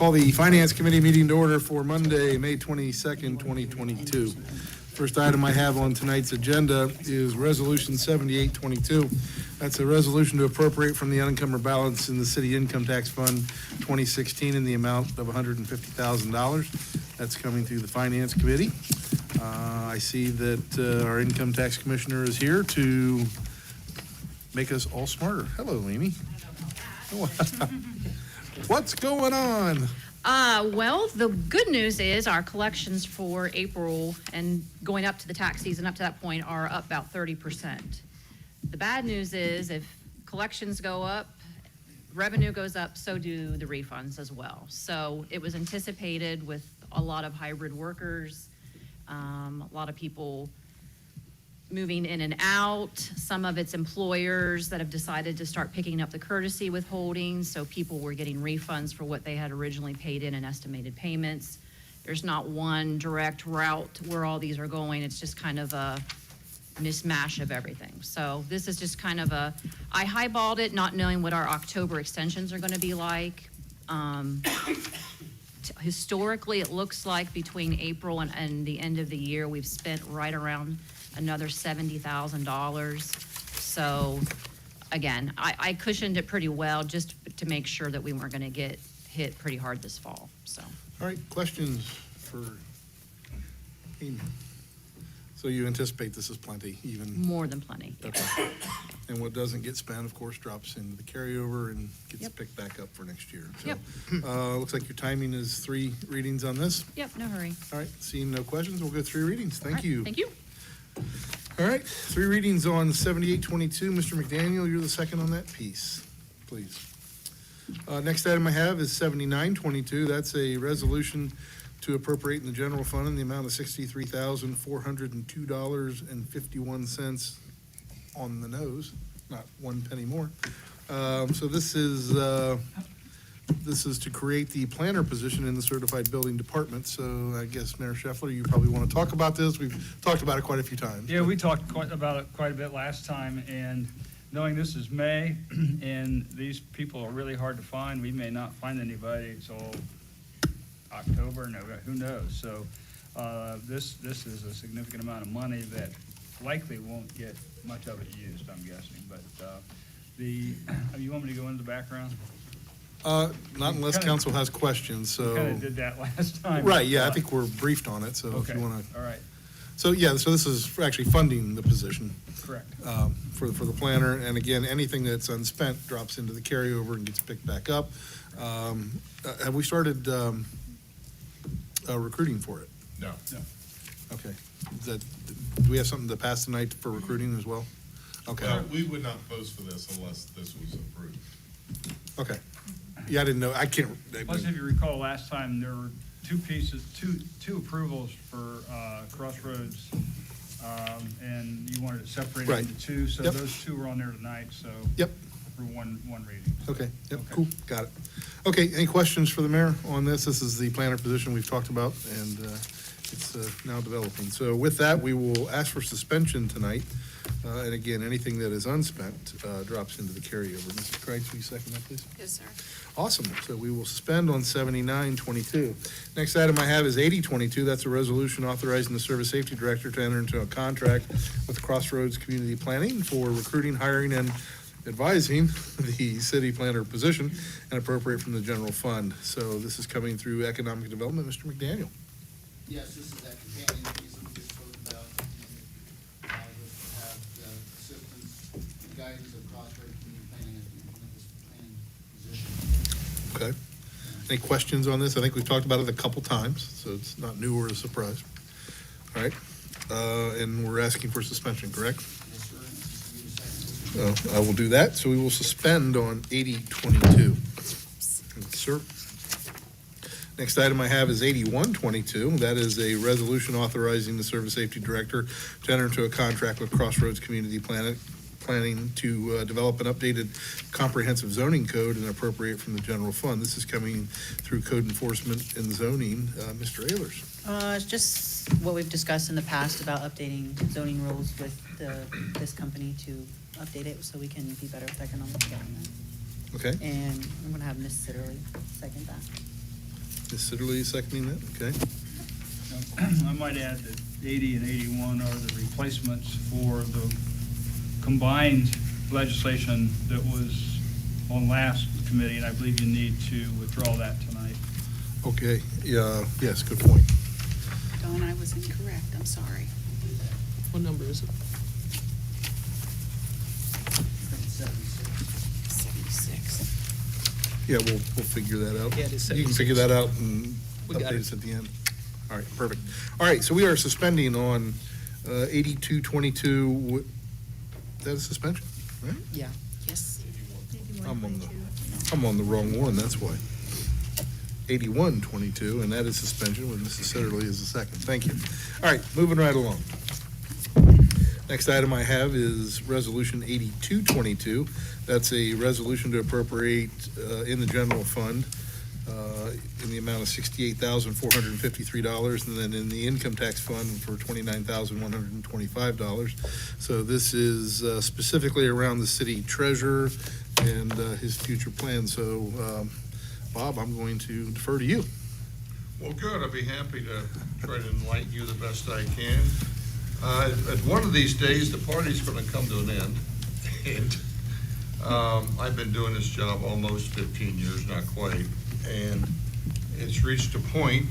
Call the Finance Committee meeting to order for Monday, May 22nd, 2022. First item I have on tonight's agenda is Resolution 7822. That's a resolution to appropriate from the unencumbered balance in the City Income Tax Fund 2016 in the amount of $150,000. That's coming through the Finance Committee. I see that our Income Tax Commissioner is here to make us all smarter. Hello, Amy. What's going on? Well, the good news is our collections for April and going up to the tax season up to that point are up about 30%. The bad news is if collections go up, revenue goes up, so do the refunds as well. So it was anticipated with a lot of hybrid workers, a lot of people moving in and out, some of its employers that have decided to start picking up the courtesy withholding, so people were getting refunds for what they had originally paid in and estimated payments. There's not one direct route where all these are going. It's just kind of a mismatch of everything. So this is just kind of I highballed it, not knowing what our October extensions are going to be like. Historically, it looks like between April and the end of the year, we've spent right around another $70,000. So again, I cushioned it pretty well just to make sure that we weren't going to get hit pretty hard this fall. So. All right, questions for Amy? So you anticipate this is plenty, even? More than plenty. Okay. And what doesn't get spent, of course, drops into the carryover and gets picked back up for next year. So, looks like your timing is 3 readings on this. Yep, no hurry. All right, seeing no questions, we'll go 3 readings. Thank you. Thank you. All right, 3 readings on 7822. Mr. McDaniel, you're the second on that piece, please. Next item I have is 7922. That's a resolution to appropriate in the general fund in the amount of $63,402.51 on the nose, not 1 penny more. So this is to create the planner position in the certified building department. So I guess Mayor Scheffler, you probably want to talk about this. We've talked about it quite a few times. Yeah, we talked about it quite a bit last time, and knowing this is May and these people are really hard to find, we may not find anybody until October, November, who knows? So this is a significant amount of money that likely won't get much of it used, I'm guessing. But you want me to go into the background? Not unless council has questions, so. Kind of did that last time. Right, yeah, I think we're briefed on it, so if Okay, you want to. all right, So, yeah, so this is actually funding the position. correct. For the planner, and again, anything that's unspent drops into the carryover and gets picked back up. Have we started recruiting for it? No. Okay. Do we have something to pass tonight for recruiting as well? Okay. Well, we would not post for this unless this was approved. Okay. Yeah, I didn't know. I can't. Plus, if you recall, last time there were 2 pieces, two approvals for Crossroads, and you wanted it separated Right. into 2, so Yep. those 2 were on there tonight, so. Yep. For one reading. Okay, yep, Okay. cool, got it. Okay, any questions for the mayor on this? This is the planner position we've talked about, and it's now developing. So with that, we will ask for suspension tonight. And again, anything that is unspent drops into the carryover. Mrs. Kreitz, will you second that, please? Yes, sir. Awesome, so we will suspend on 7922. Next item I have is 8022. That's a resolution authorizing the Service Safety Director to enter into a contract with Crossroads Community Planning for recruiting, hiring, and advising the city planner position and appropriate from the general fund. So this is coming through economic development. Mr. McDaniel. Yes, this is that companion piece that we just spoke about, and allows us to have the assistance and guidance of Crossroads Community Planning as we implement this planning position. Okay. Any questions on this? I think we've talked about it a couple times, so it's not new or a surprise. All right. And we're asking for suspension, correct? Yes, sir. And just give you a second. I will do that. So we will suspend on 8022. Thank you, sir. Next item I have is 8122. That is a resolution authorizing the Service Safety Director to enter into a contract with Crossroads Community Planning to develop an updated comprehensive zoning code and appropriate from the general fund. This is coming through code enforcement and zoning. Mr. Ehlers. It's just what we've discussed in the past about updating zoning rules with this company to update it so we can be better with economic development. Okay. And I'm gonna have Ms. Sitterly second that. Ms. Sitterly seconding that, okay. I might add that 80 and 81 are the replacements for the combined legislation that was on last committee, and I believe you need to withdraw that tonight. Okay, yeah, yes, good point. Dawn, I was incorrect, I'm sorry. What number is it? It's 76. 76. Yeah, we'll figure that out. Yeah, it is You can 76. figure that out and We got update it. us at the end. All right, perfect. All right, so we are suspending on 8222. Is that a suspension, right? Yeah. Yes. I'm on the wrong one, that's why. 8122, and that is suspension with Mrs. Sitterly as the second. Thank you. All right, moving right along. Next item I have is Resolution 8222. That's a resolution to appropriate in the general fund in the amount of $68,453, and then in the income tax fund for $29,125. So this is specifically around the city treasurer and his future plans. So, Bob, I'm going to defer to you. Well, good, I'd be happy to try to enlighten you the best I can. At one of these days, the party's gonna come to an end, and I've been doing this job almost 15 years, not quite, and it's reached a point,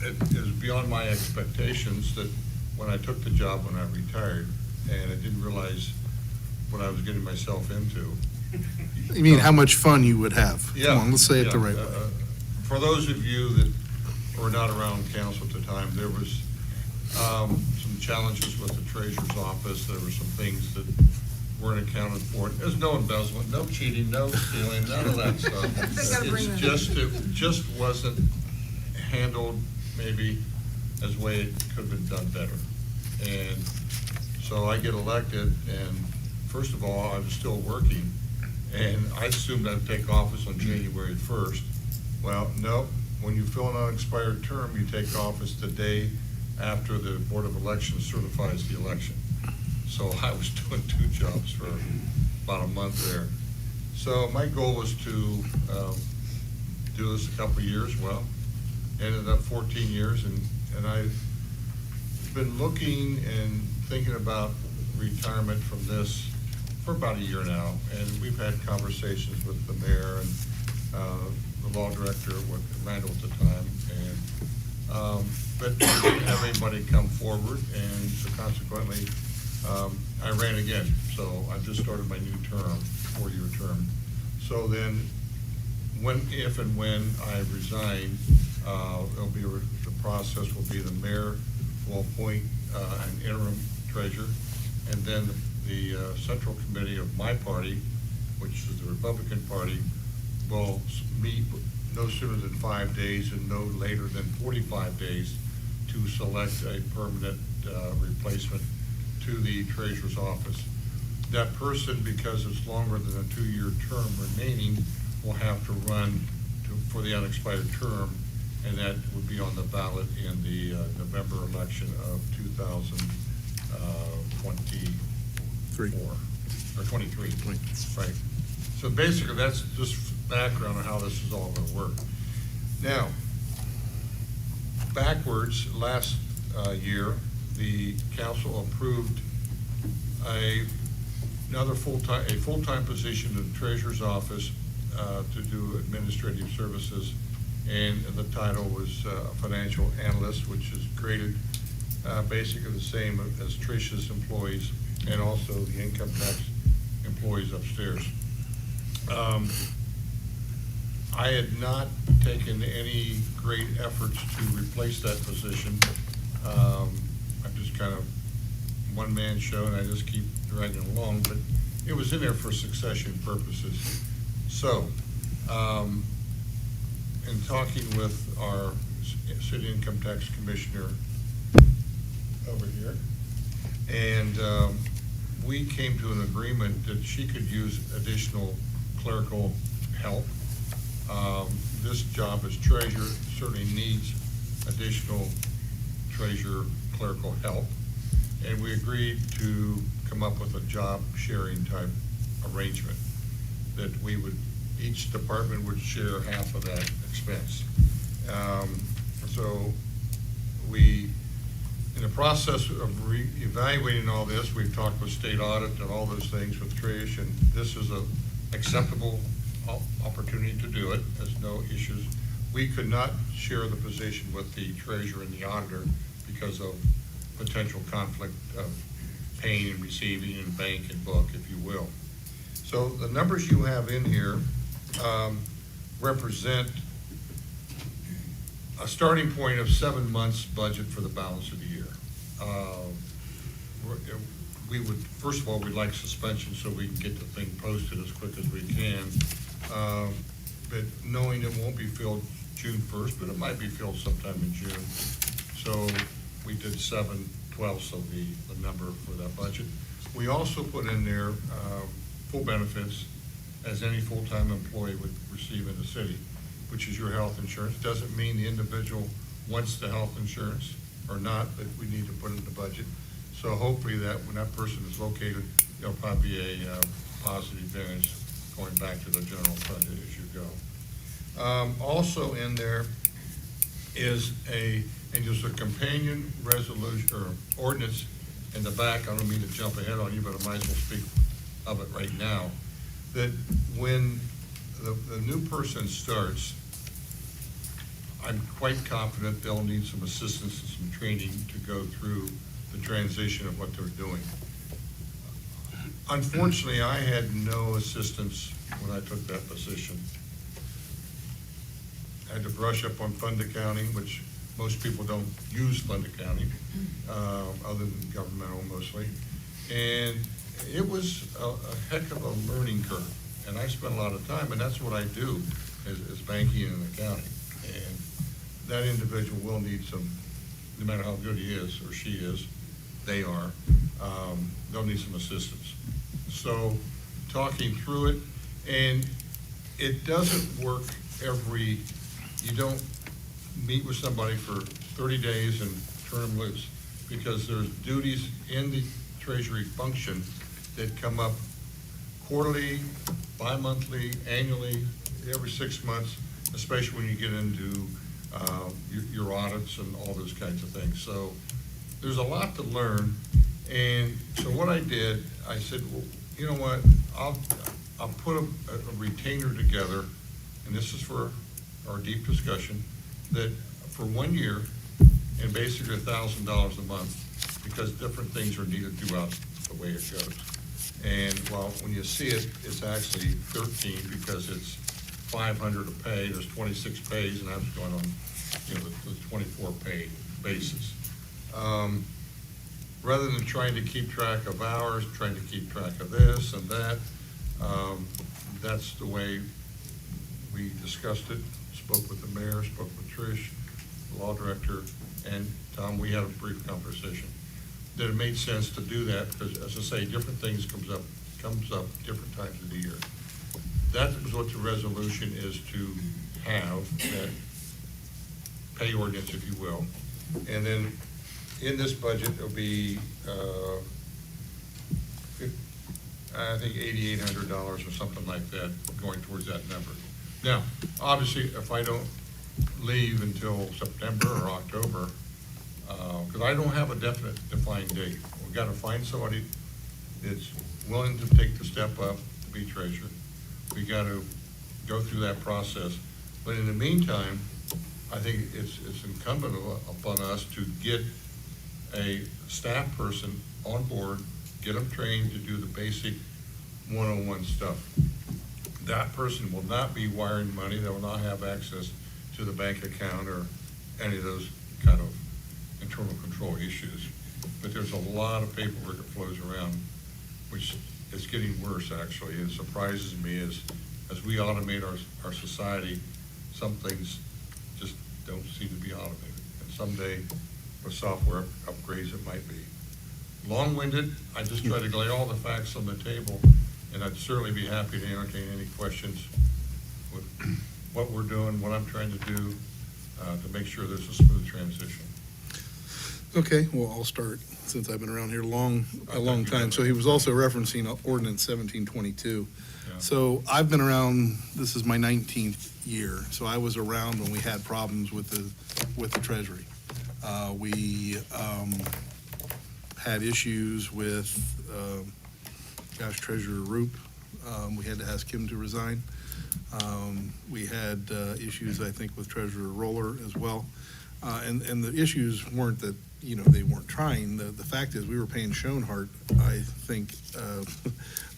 it is beyond my expectations, that when I took the job when I retired, and I didn't realize what I was getting myself into. You mean how much fun you would have? Yeah. Come on, let's say it the yeah. right way. For those of you that were not around council at the time, there was some challenges with the treasurer's office. There were some things that weren't accounted for. There's no embezzlement, no cheating, no stealing, none of that stuff. It just wasn't handled maybe as way it could have been done better. And so I get elected, and first of all, I was still working, and I assumed I'd take office on January 1st. Well, no, when you fill an unexpired term, you take office the day after the Board of Elections certifies the election. So I was doing two jobs for about a month there. So my goal was to do this a couple of years. Well, ended up 14 years, and I've been looking and thinking about retirement from this for about a year now, and we've had conversations with the mayor and the law director with Randall at the time, and but we didn't have anybody come forward, and so consequently, I ran again. So I just started my new term, 4-year term. So then, if and when I resign, the process will be the mayor will appoint an interim treasurer, and then the central committee of my party, which is the Republican Party, will meet no sooner than 5 days and no later than 45 days to select a permanent replacement to the treasurer's office. That person, because it's longer than a 2-year term remaining, will have to run for the unexpired term, and that would be on the ballot in the November election of 2024. Or 23. Right. So basically, that's just background on how this is all gonna work. Now, backwards, last year, the council approved a full-time position in the treasurer's office to do administrative services, and the title was financial analyst, which is graded basically the same as Tricia's employees and also the income tax employees upstairs. I had not taken any great efforts to replace that position. I'm just kind of one-man show, and I just keep dragging along, but it was in there for succession purposes. So, in talking with our city income tax commissioner over here, and we came to an agreement that she could use additional clerical help. This job as treasurer certainly needs additional treasurer clerical help, and we agreed to come up with a job sharing type arrangement that each department would share half of that expense. So we, in the process of evaluating all this, we've talked with state audit and all those things with Trish, and this is a acceptable opportunity to do it. There's no issues. We could not share the position with the treasurer and the auditor because of potential conflict of paying and receiving and bank and book, if you will. So the numbers you have in here represent a starting point of 7 months' budget for the balance of the year. We would, first of all, we'd like suspension so we can get the thing posted as quick as we can. But knowing it won't be filled June 1st, but it might be filled sometime in June. So we did 7/12 of the number for that budget. We also put in there full benefits as any full-time employee would receive in the city, which is your health insurance. Doesn't mean the individual wants the health insurance or not, but we need to put it in the budget. So hopefully that when that person is located, there'll probably be a positive advantage going back to the general fund as you go. Also in there is and there's a companion resolution or ordinance in the back. I don't mean to jump ahead on you, but I might as well speak of it right now. That when the new person starts, I'm quite confident they'll need some assistance and some training to go through the transition of what they're doing. Unfortunately, I had no assistance when I took that position. I had to brush up on fund accounting, which most people don't use fund accounting, other than governmental mostly. And it was a heck of a learning curve. And I spent a lot of time, and that's what I do, is banking and accounting. And that individual will need some, no matter how good he is or she is, they are, they'll need some assistance. So talking through it, and it doesn't work you don't meet with somebody for 30 days and turn them loose, because there's duties in the treasury function that come up quarterly, bi-monthly, annually, every 6 months, especially when you get into your audits and all those kinds of things. So there's a lot to learn. And so what I did, I said, well, you know what, I'll put a retainer together, and this is for our deep discussion, that for 1 year, and basically $1,000 a month, because different things are needed throughout the way it goes. And well, when you see it, it's actually 13 because it's 500 a pay, there's 26 pays, and I was going on, the 24 pay basis. Rather than trying to keep track of hours, trying to keep track of this and that, that's the way we discussed it, spoke with the mayor, spoke with Trish, the law director, and Tom, we had a brief conversation. That it made sense to do that, because as I say, different things comes up different times of the year. That is what the resolution is to have, that pay ordinance, if you will. And then in this budget, it'll be, I think $8,800 or something like that, going towards that number. Now, obviously, if I don't leave until September or October, because I don't have a defined date. We've got to find somebody that's willing to take the step up to be treasurer. We got to go through that process. But in the meantime, I think it's incumbent upon us to get a staff person on board, get them trained to do the basic one-on-one stuff. That person will not be wiring money. They will not have access to the bank account or any of those kind of internal control issues. But there's a lot of paperwork that flows around, which is getting worse, actually. It surprises me as we automate our society, some things just don't seem to be automated. And someday, with software upgrades, it might be. Long-winded, I just try to lay all the facts on the table, and I'd certainly be happy to entertain any questions with what we're doing, what I'm trying to do to make sure there's a smooth transition. Okay, well, I'll start, since I've been around here a long time. So he was also referencing ordinance 1722. So I've been around, this is my 19th year, so I was around when we had problems with the Treasury. We had issues with, Treasurer Roop. We had to ask him to resign. We had issues, I think, with Treasurer Roller as well. And the issues weren't that, they weren't trying. The fact is, we were paying Schoenhart, I think,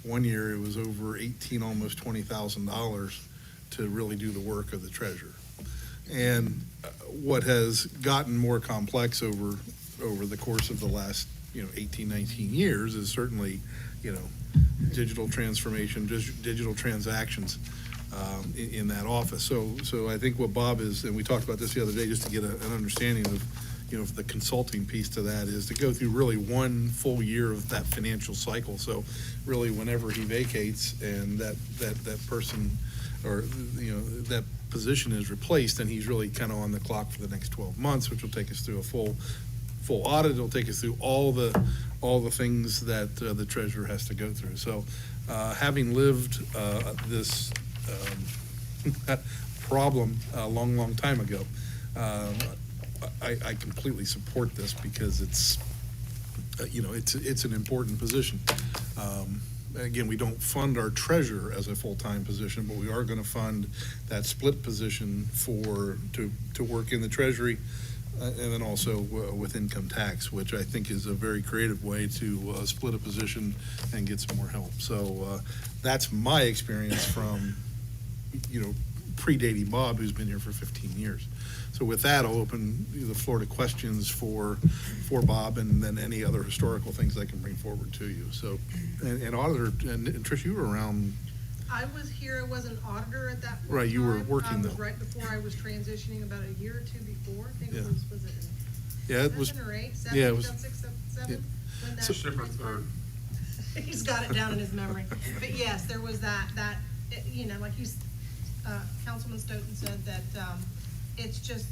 one year it was over almost $20,000 to really do the work of the treasurer. And what has gotten more complex over the course of the last, 18, 19 years is certainly, digital transformation, digital transactions in that office. So I think what Bob is, and we talked about this the other day, just to get an understanding of, the consulting piece to that is to go through really one full year of that financial cycle. So really whenever he vacates and that person or, that position is replaced, then he's really kind of on the clock for the next 12 months, which will take us through a full audit. It'll take us through all the things that the treasurer has to go through. So having lived this problem a long time ago, I completely support this because it's an important position. Again, we don't fund our treasurer as a full-time position, but we are going to fund that split position to work in the treasury and then also with income tax, which I think is a very creative way to split a position and get some more help. So that's my experience from, predating Bob, who's been here for 15 years. So with that, I'll open the floor to questions for Bob and then any other historical things I can bring forward to you. So, and Auditor, and Trish, you were around. I was here, I was an auditor at that point. Right, you were working though. Right before I was transitioning, about a year or two before, I think Yeah. it was it Yeah, it was. 7 or 8? 7, Yeah, it was. 6, 7, Yeah. when that So- December transpired. 3rd. He's got it down in his memory. But yes, there was that, like Councilman Stoughton said, that it's just,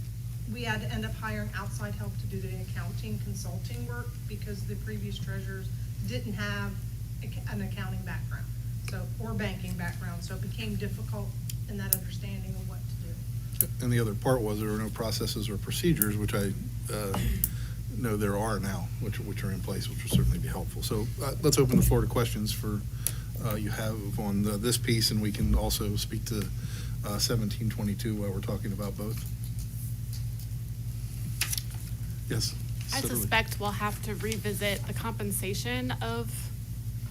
we had to end up hiring outside help to do the accounting consulting work because the previous treasurers didn't have an accounting background, or banking background, so it became difficult in that understanding of what to do. And the other part was there were no processes or procedures, which I know there are now, which are in place, which will certainly be helpful. So let's open the floor to questions for you have on this piece, and we can also speak to 1722 while we're talking about both. Yes. I Certainly. suspect we'll have to revisit the compensation of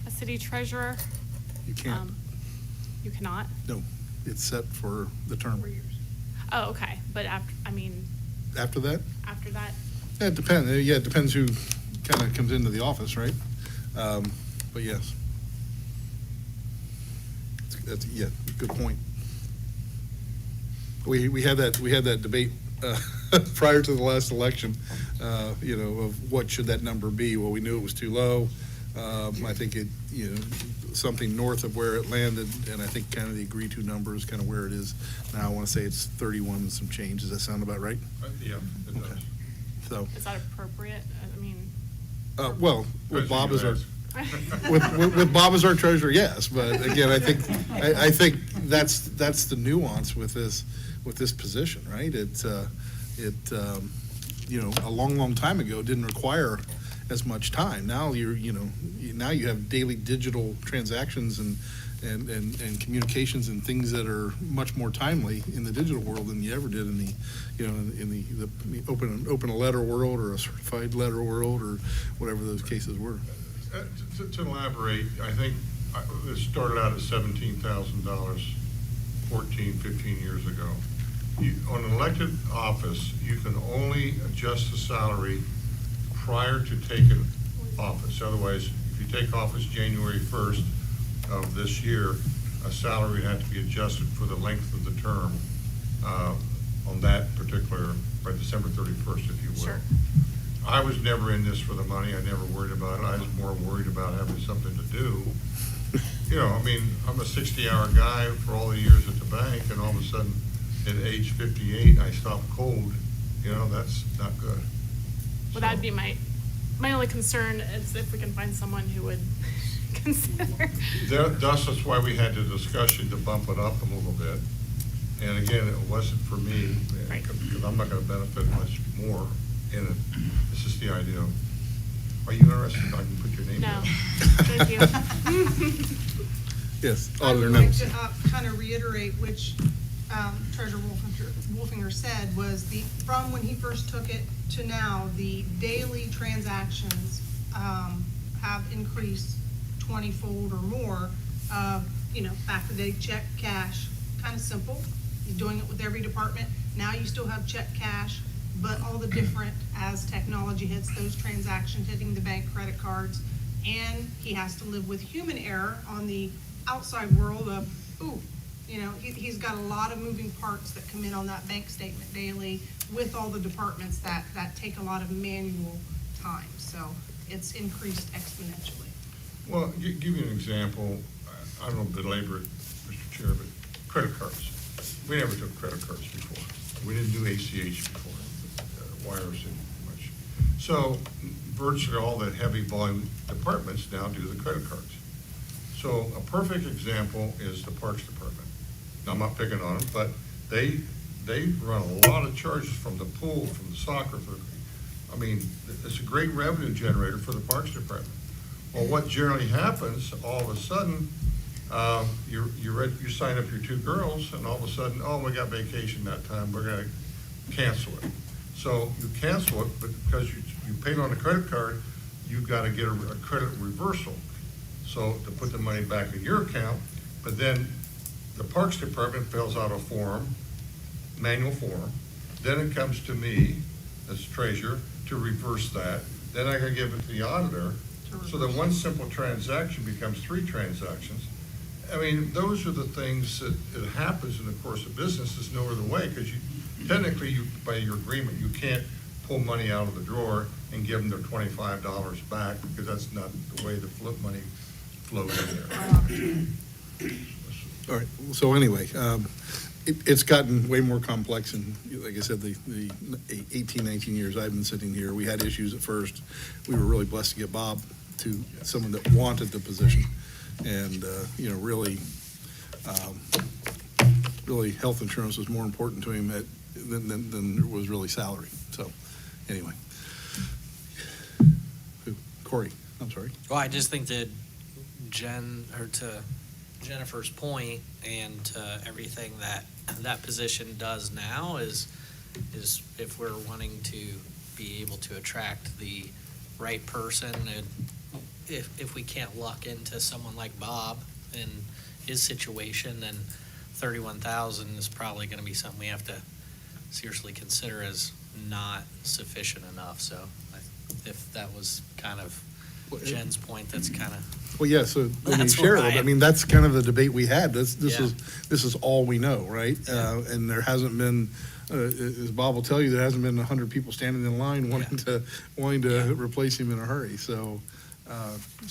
a city treasurer. You can't. You cannot? No, it's set for the term. 4 years. Oh, okay, but after After that? after that, Yeah, it depends. Yeah, it depends who kind of comes into the office, right? But yes. That's, yeah, good point. We had that debate prior to the last election, of what should that number be? Well, we knew it was too low. I think it, something north of where it landed, and I think kind of the agreed-to number is kind of where it is now. I want to say it's 31 and some change. Does that sound about right? Yeah, it does. Okay. So, is that appropriate? I mean, well, with Bob as our, President, with Bob as our treasurer, yes, but again, I think that's the nuance with this position, right? A long time ago didn't require as much time. Now now you have daily digital transactions and communications and things that are much more timely in the digital world than you ever did in the open a letter world or a certified letter world or whatever those cases were. To elaborate, I think it started out at $17,000 14, 15 years ago. On an elected office, you can only adjust the salary prior to taking office. Otherwise, if you take office January 1st of this year, a salary would have to be adjusted for the length of the term on that particular, by December 31st, if you will. Sure. I was never in this for the money. I never worried about it. I was more worried about having something to do. I'm a 60-hour guy for all the years at the bank, and all of a sudden, at age 58, I stopped cold. That's not good. well, that'd be my only concern is if we can find someone who would consider. That's why we had the discussion to bump it up a little bit. And again, it wasn't for me, Right. because I'm not gonna benefit much more in it. This is the idea. Are you interested? I can put your name No, down. thank you. Yes, I Auditor would like Nettles. to kind of reiterate which Treasurer Wolfinger said was from when he first took it to now, the daily transactions have increased 20-fold or more. Back in the day, check, cash, kind of simple. He's doing it with every department. Now you still have check, cash, but all the different, as technology hits those transactions, hitting the bank, credit cards, and he has to live with human error on the outside world of, he's got a lot of moving parts that come in on that bank statement daily with all the departments that take a lot of manual time. So it's increased exponentially. Well, give you an example. I don't belabor it, Mr. Chair, but credit cards. We never took credit cards before. We didn't do ACH before, wires and much. So virtually all the heavy volume departments now do the credit cards. So a perfect example is the Parks Department. Now, I'm not picking on them, but they run a lot of charges from the pool, from the soccer. It's a great revenue generator for the Parks Department. Well, what generally happens, all of a sudden, you sign up your two girls, and all of a sudden, we got vacation that time, we're gonna cancel it. So you cancel it, but because you paid on a credit card, you've gotta get a credit reversal. So to put the money back in your account, but then the Parks Department fills out a form, manual form, then it comes to me as treasurer to reverse that, then I gotta give it to the auditor, so that one simple transaction becomes three transactions. Those are the things that it happens in the course of business. There's no other way, because technically, by your agreement, you can't pull money out of the drawer and give them their $25 back, because that's not the way the money flows in there. All right, so anyway, it's gotten way more complex, and like I said, the 18, 19 years I've been sitting here, we had issues at first. We were really blessed to get Bob to someone that wanted the position, and, really health insurance was more important to him than was really salary, so, anyway. Corey, I'm sorry. Well, I just think that to Jennifer's point and to everything that position does now is if we're wanting to be able to attract the right person, and if we can't luck into someone like Bob in his situation, then 31,000 is probably going to be something we have to seriously consider as not sufficient enough. So if that was kind of Jen's point, that's kind of. Well, yeah, so, That's Cheryl, where I am. that's kind of the debate we had. This Yeah. is all we know, right? Yeah. And there hasn't been, as Bob will tell you, there hasn't been 100 people standing in line wanting to Yeah. replace him in a hurry. So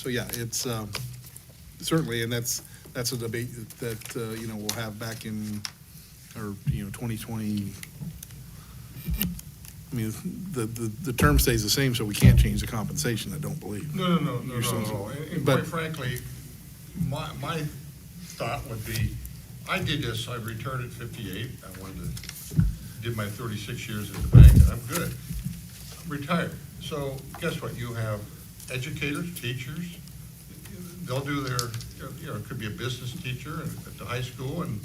yeah, it's, certainly, and that's a debate that, we'll have back in, 2020. The term stays the same, so we can't change the compensation, I don't believe. No, not at all. And But- quite frankly, my thought would be, I did this, I returned at 58, did my 36 years at the bank, and I'm good. I'm retired. So guess what? You have educators, teachers, they'll do their, it could be a business teacher at the high school, and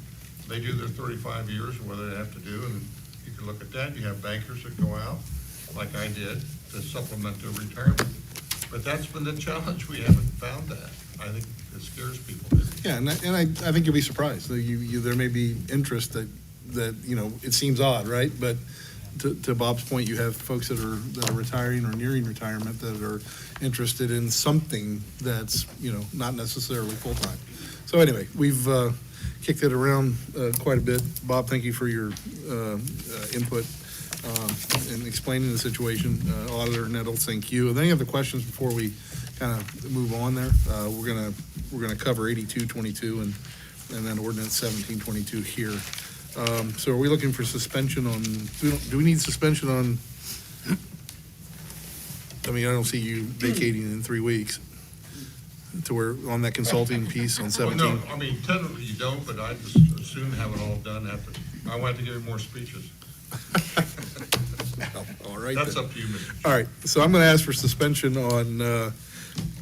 they do their 35 years, or whatever they have to do, and you can look at that. You have bankers that go out, like I did, to supplement their retirement. But that's been the challenge. We haven't found that. I think it scares people. Yeah, and I think you'll be surprised. There may be interest that, it seems odd, right? But to Bob's point, you have folks that are retiring or nearing retirement that are interested in something that's, not necessarily full-time. So anyway, we've kicked it around quite a bit. Bob, thank you for your input in explaining the situation. Auditor Nettles, thank you. Are there any other questions before we kind of move on there? We're gonna cover 8222 and then ordinance 1722 here. So are we looking for suspension on, do we need suspension on, I don't see you vacating in 3 weeks. to where, on that consulting piece on Well, 17? no, I mean, technically you don't, but I just as soon have it all done after, I want to give you more speeches. All right. That's then. up to you, Mr. All right, so I'm going to ask for suspension on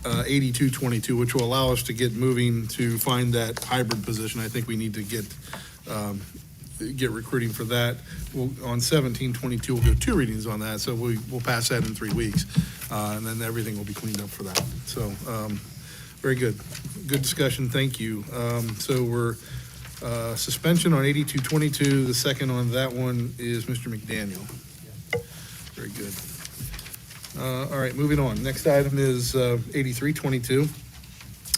8222, which will allow us to get moving to find that hybrid position. I think we need to get recruiting for that. On 1722, we'll do 2 readings on that, so we'll pass that in 3 weeks, and then everything will be cleaned up for that. So, very good. Good discussion, thank you. So we're suspension on 8222. The second on that one is Mr. McDaniel. Very good. All right, moving on. Next item is 8322.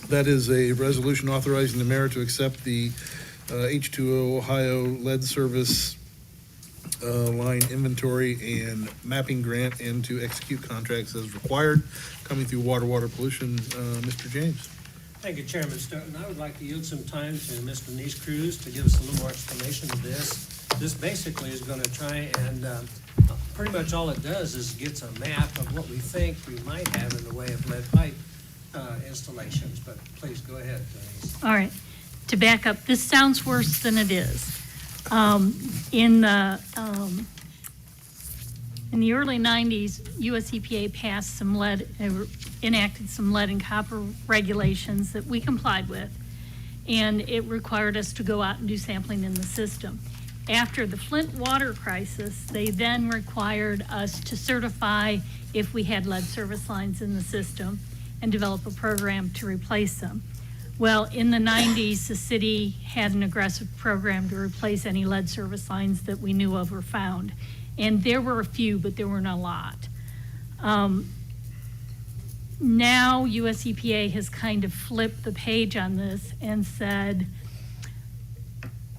That is a resolution authorizing the mayor to accept the H2O Ohio lead service line inventory and mapping grant and to execute contracts as required. Coming through water pollution, Mr. James. Thank you, Chairman Stoughton. I would like to yield some time to Mr. Denise Cruz to give us a little more explanation of this. This basically is going to try and, pretty much all it does is gets a map of what we think we might have in the way of lead pipe installations, but please go ahead, Denise. All right, to back up, this sounds worse than it is. In the early 90s, US EPA passed some enacted some lead and copper regulations that we complied with, and it required us to go out and do sampling in the system. After the Flint water crisis, they then required us to certify if we had lead service lines in the system and develop a program to replace them. Well, in the 90s, the city had an aggressive program to replace any lead service lines that we knew of or found. And there were a few, but there weren't a lot. Now, US EPA has kind of flipped the page on this and said,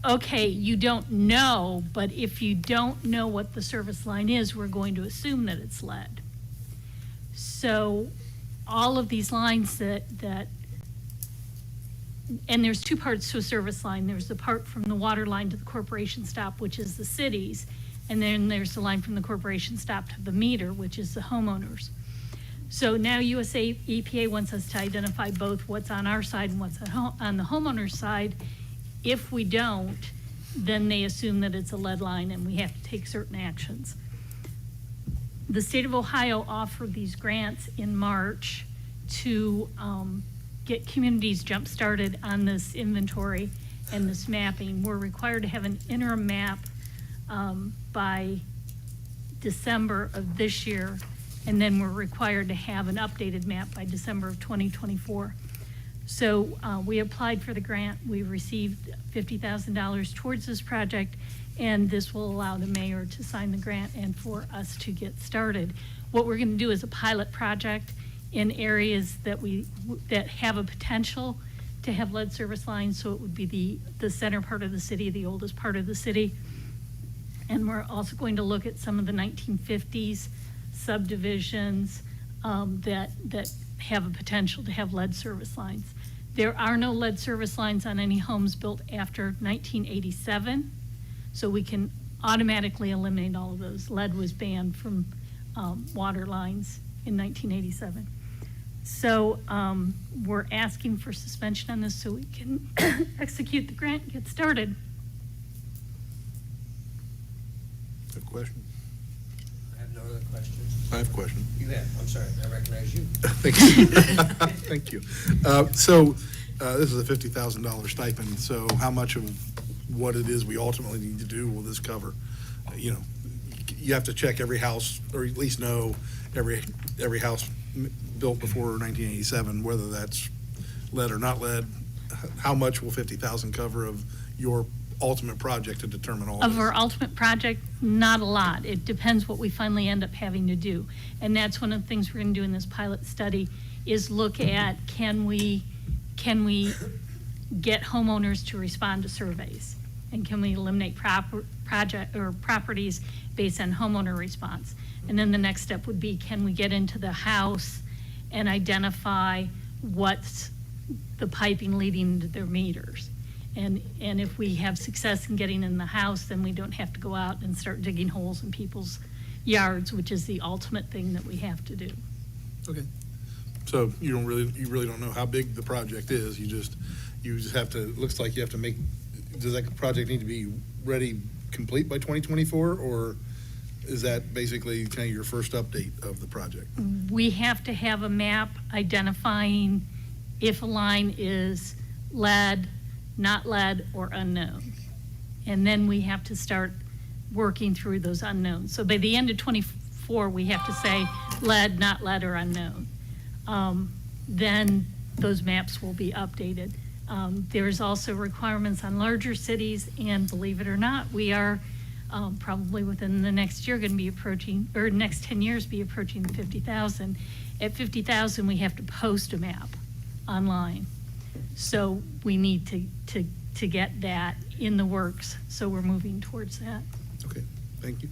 okay, you don't know, but if you don't know what the service line is, we're going to assume that it's lead. So all of these lines and there's 2 parts to a service line. There's the part from the water line to the corporation stop, which is the cities, and then there's the line from the corporation stop to the meter, which is the homeowners. So now EPA wants us to identify both what's on our side and what's on the homeowner's side. If we don't, then they assume that it's a lead line and we have to take certain actions. The state of Ohio offered these grants in March to get communities jump-started on this inventory and this mapping. We're required to have an interim map by December of this year, and then we're required to have an updated map by December of 2024. So we applied for the grant. We received $50,000 towards this project, and this will allow the mayor to sign the grant and for us to get started. What we're going to do is a pilot project in areas that have a potential to have lead service lines, so it would be the center part of the city, the oldest part of the city. And we're also going to look at some of the 1950s subdivisions that have a potential to have lead service lines. There are no lead service lines on any homes built after 1987, so we can automatically eliminate all of those. Lead was banned from water lines in 1987. So we're asking for suspension on this so we can execute the grant and get started. Have a question? I have no other questions. I have a question. You have, I'm sorry, I recognize you. Thank you. Thank you. So this is a $50,000 stipend, so how much of what it is we ultimately need to do will this cover? You know, you have to check every house, or at least know every house built before 1987, whether that's lead or not lead. How much will 50,000 cover of your ultimate project to determine all Of this? our ultimate project, not a lot. It depends what we finally end up having to do. And that's one of the things we're going to do in this pilot study is look at can we get homeowners to respond to surveys? And can we eliminate properties based on homeowner response? And then the next step would be, can we get into the house and identify what's the piping leading to their meters? And if we have success in getting in the house, then we don't have to go out and start digging holes in people's yards, which is the ultimate thing that we have to do. Okay. So you really don't know how big the project is. You just have to, it looks like you have to does that project need to be ready, complete by 2024? Or is that basically kind of your first update of the project? We have to have a map identifying if a line is lead, not lead, or unknown. And then we have to start working through those unknowns. So by the end of '24, we have to say lead, not lead, or unknown. Then those maps will be updated. There's also requirements on larger cities, and believe it or not, we are probably within the next year going to be approaching, or next 10 years be approaching 50,000. At 50,000, we have to post a map online. So we need to get that in the works. So we're moving towards that. Okay, thank you.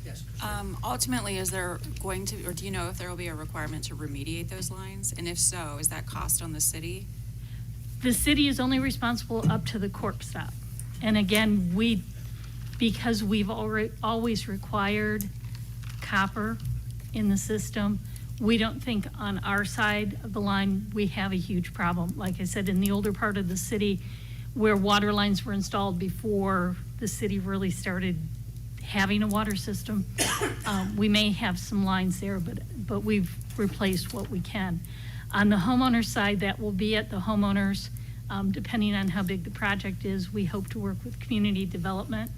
Yes, Christine. Ultimately, is there going to, or do you know if there will be a requirement to remediate those lines? And if so, is that cost on the city? The city is only responsible up to the corp stop. And again, because we've always required copper in the system, we don't think on our side of the line we have a huge problem. Like I said, in the older part of the city where water lines were installed before the city really started having a water system, we may have some lines there, but we've replaced what we can. On the homeowner side, that will be at the homeowners. Depending on how big the project is, we hope to work with community development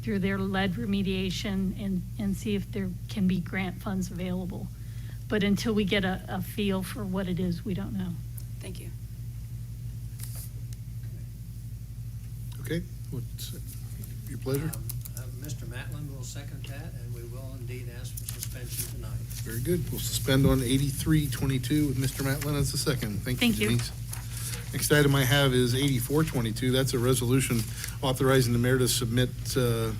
through their lead remediation and see if there can be grant funds available. But until we get a feel for what it is, we don't know. Thank you. Okay, what's your pleasure? Mr. Matland will second that, and we will indeed ask for suspension tonight. Very good. We'll suspend on 8322 with Mr. Matlin as the second. Thank you, Thank you. Denise. Next item I have is 8422. That's a resolution authorizing the mayor to submit to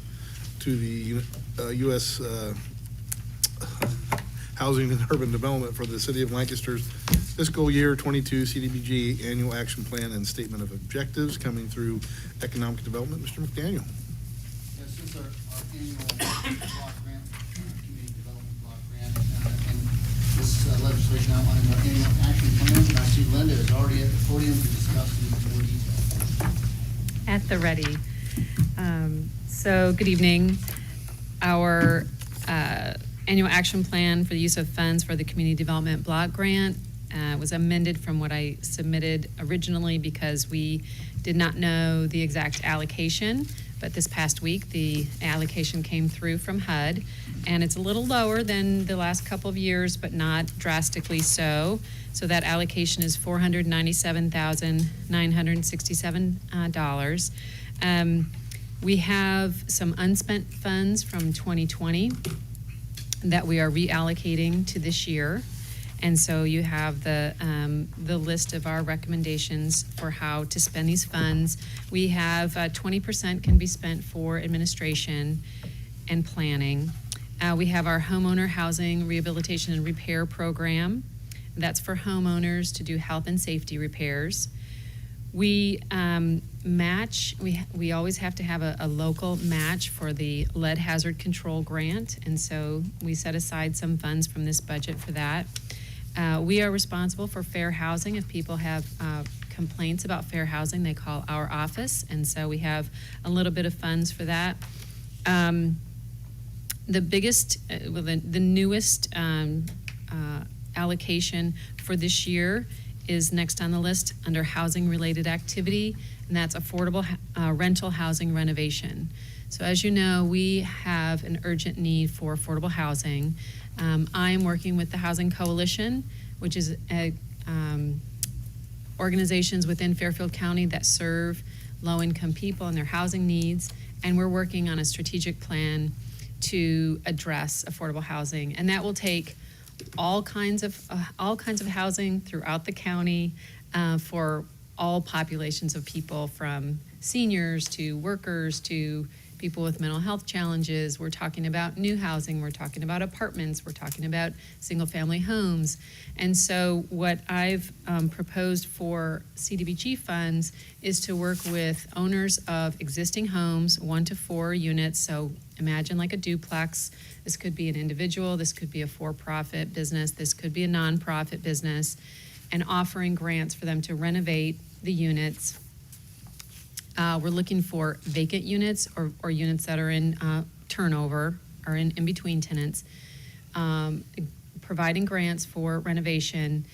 the U.S. Housing and Urban Development for the City of Lancaster's fiscal year 22 CDBG Annual Action Plan and Statement of Objectives coming through Economic Development. Mr. McDaniel. This is our annual block grant, community development block grant, and this legislation outlining our annual action plans, and I see Linda is already at the podium to discuss in more detail. At the ready. So, good evening. Our annual action plan for the use of funds for the Community Development Block Grant was amended from what I submitted originally because we did not know the exact allocation, but this past week the allocation came through from HUD, and it's a little lower than the last couple of years, but not drastically so. So that allocation is $497,967. We have some unspent funds from 2020 that we are reallocating to this year. And so you have the list of our recommendations for how to spend these funds. We have 20% can be spent for administration and planning. We have our homeowner housing rehabilitation and repair program. That's for homeowners to do health and safety repairs. We match, we always have to have a local match for the lead hazard control grant, and so we set aside some funds from this budget for that. We are responsible for fair housing. If people have complaints about fair housing, they call our office, and so we have a little bit of funds for that. The biggest, the newest allocation for this year is next on the list under housing-related activity, and that's affordable rental housing renovation. So as you know, we have an urgent need for affordable housing. I'm working with the Housing Coalition, which is organizations within Fairfield County that serve low-income people and their housing needs, and we're working on a strategic plan to address affordable housing, and that will take all kinds of housing throughout the county for all populations of people, from seniors to workers to people with mental health challenges, we're talking about new housing, we're talking about apartments, we're talking about single-family homes. And so what I've proposed for CDBG funds is to work with owners of existing homes, 1 to 4 units. So imagine like a duplex. This could be an individual, this could be a for-profit business, this could be a nonprofit business, and offering grants for them to renovate the units. We're looking for vacant units or units that are in turnover or in between tenants, providing grants for renovation.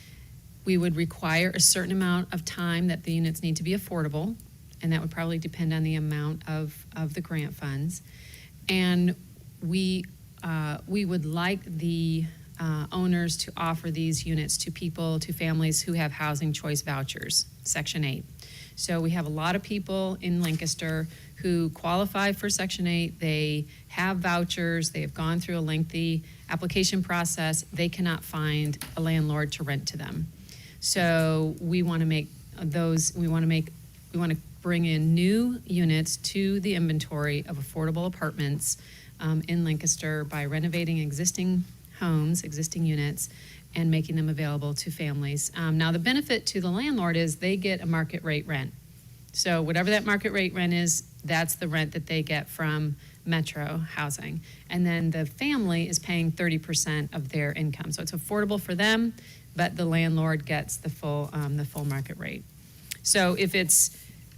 We would require a certain amount of time that the units need to be affordable, and that would probably depend on the amount of the grant funds. And we would like the owners to offer these units to people, to families who have housing choice vouchers, Section 8. So we have a lot of people in Lancaster who qualify for Section 8. They have vouchers. They have gone through a lengthy application process. They cannot find a landlord to rent to them. So we want to make those, we want to bring in new units to the inventory of affordable apartments in Lancaster by renovating existing homes, existing units, and making them available to families. Now, the benefit to the landlord is they get a market rate rent. So whatever that market rate rent is, that's the rent that they get from Metro Housing. And then the family is paying 30% of their income. So it's affordable for them, but the landlord gets the full market rate. So if it's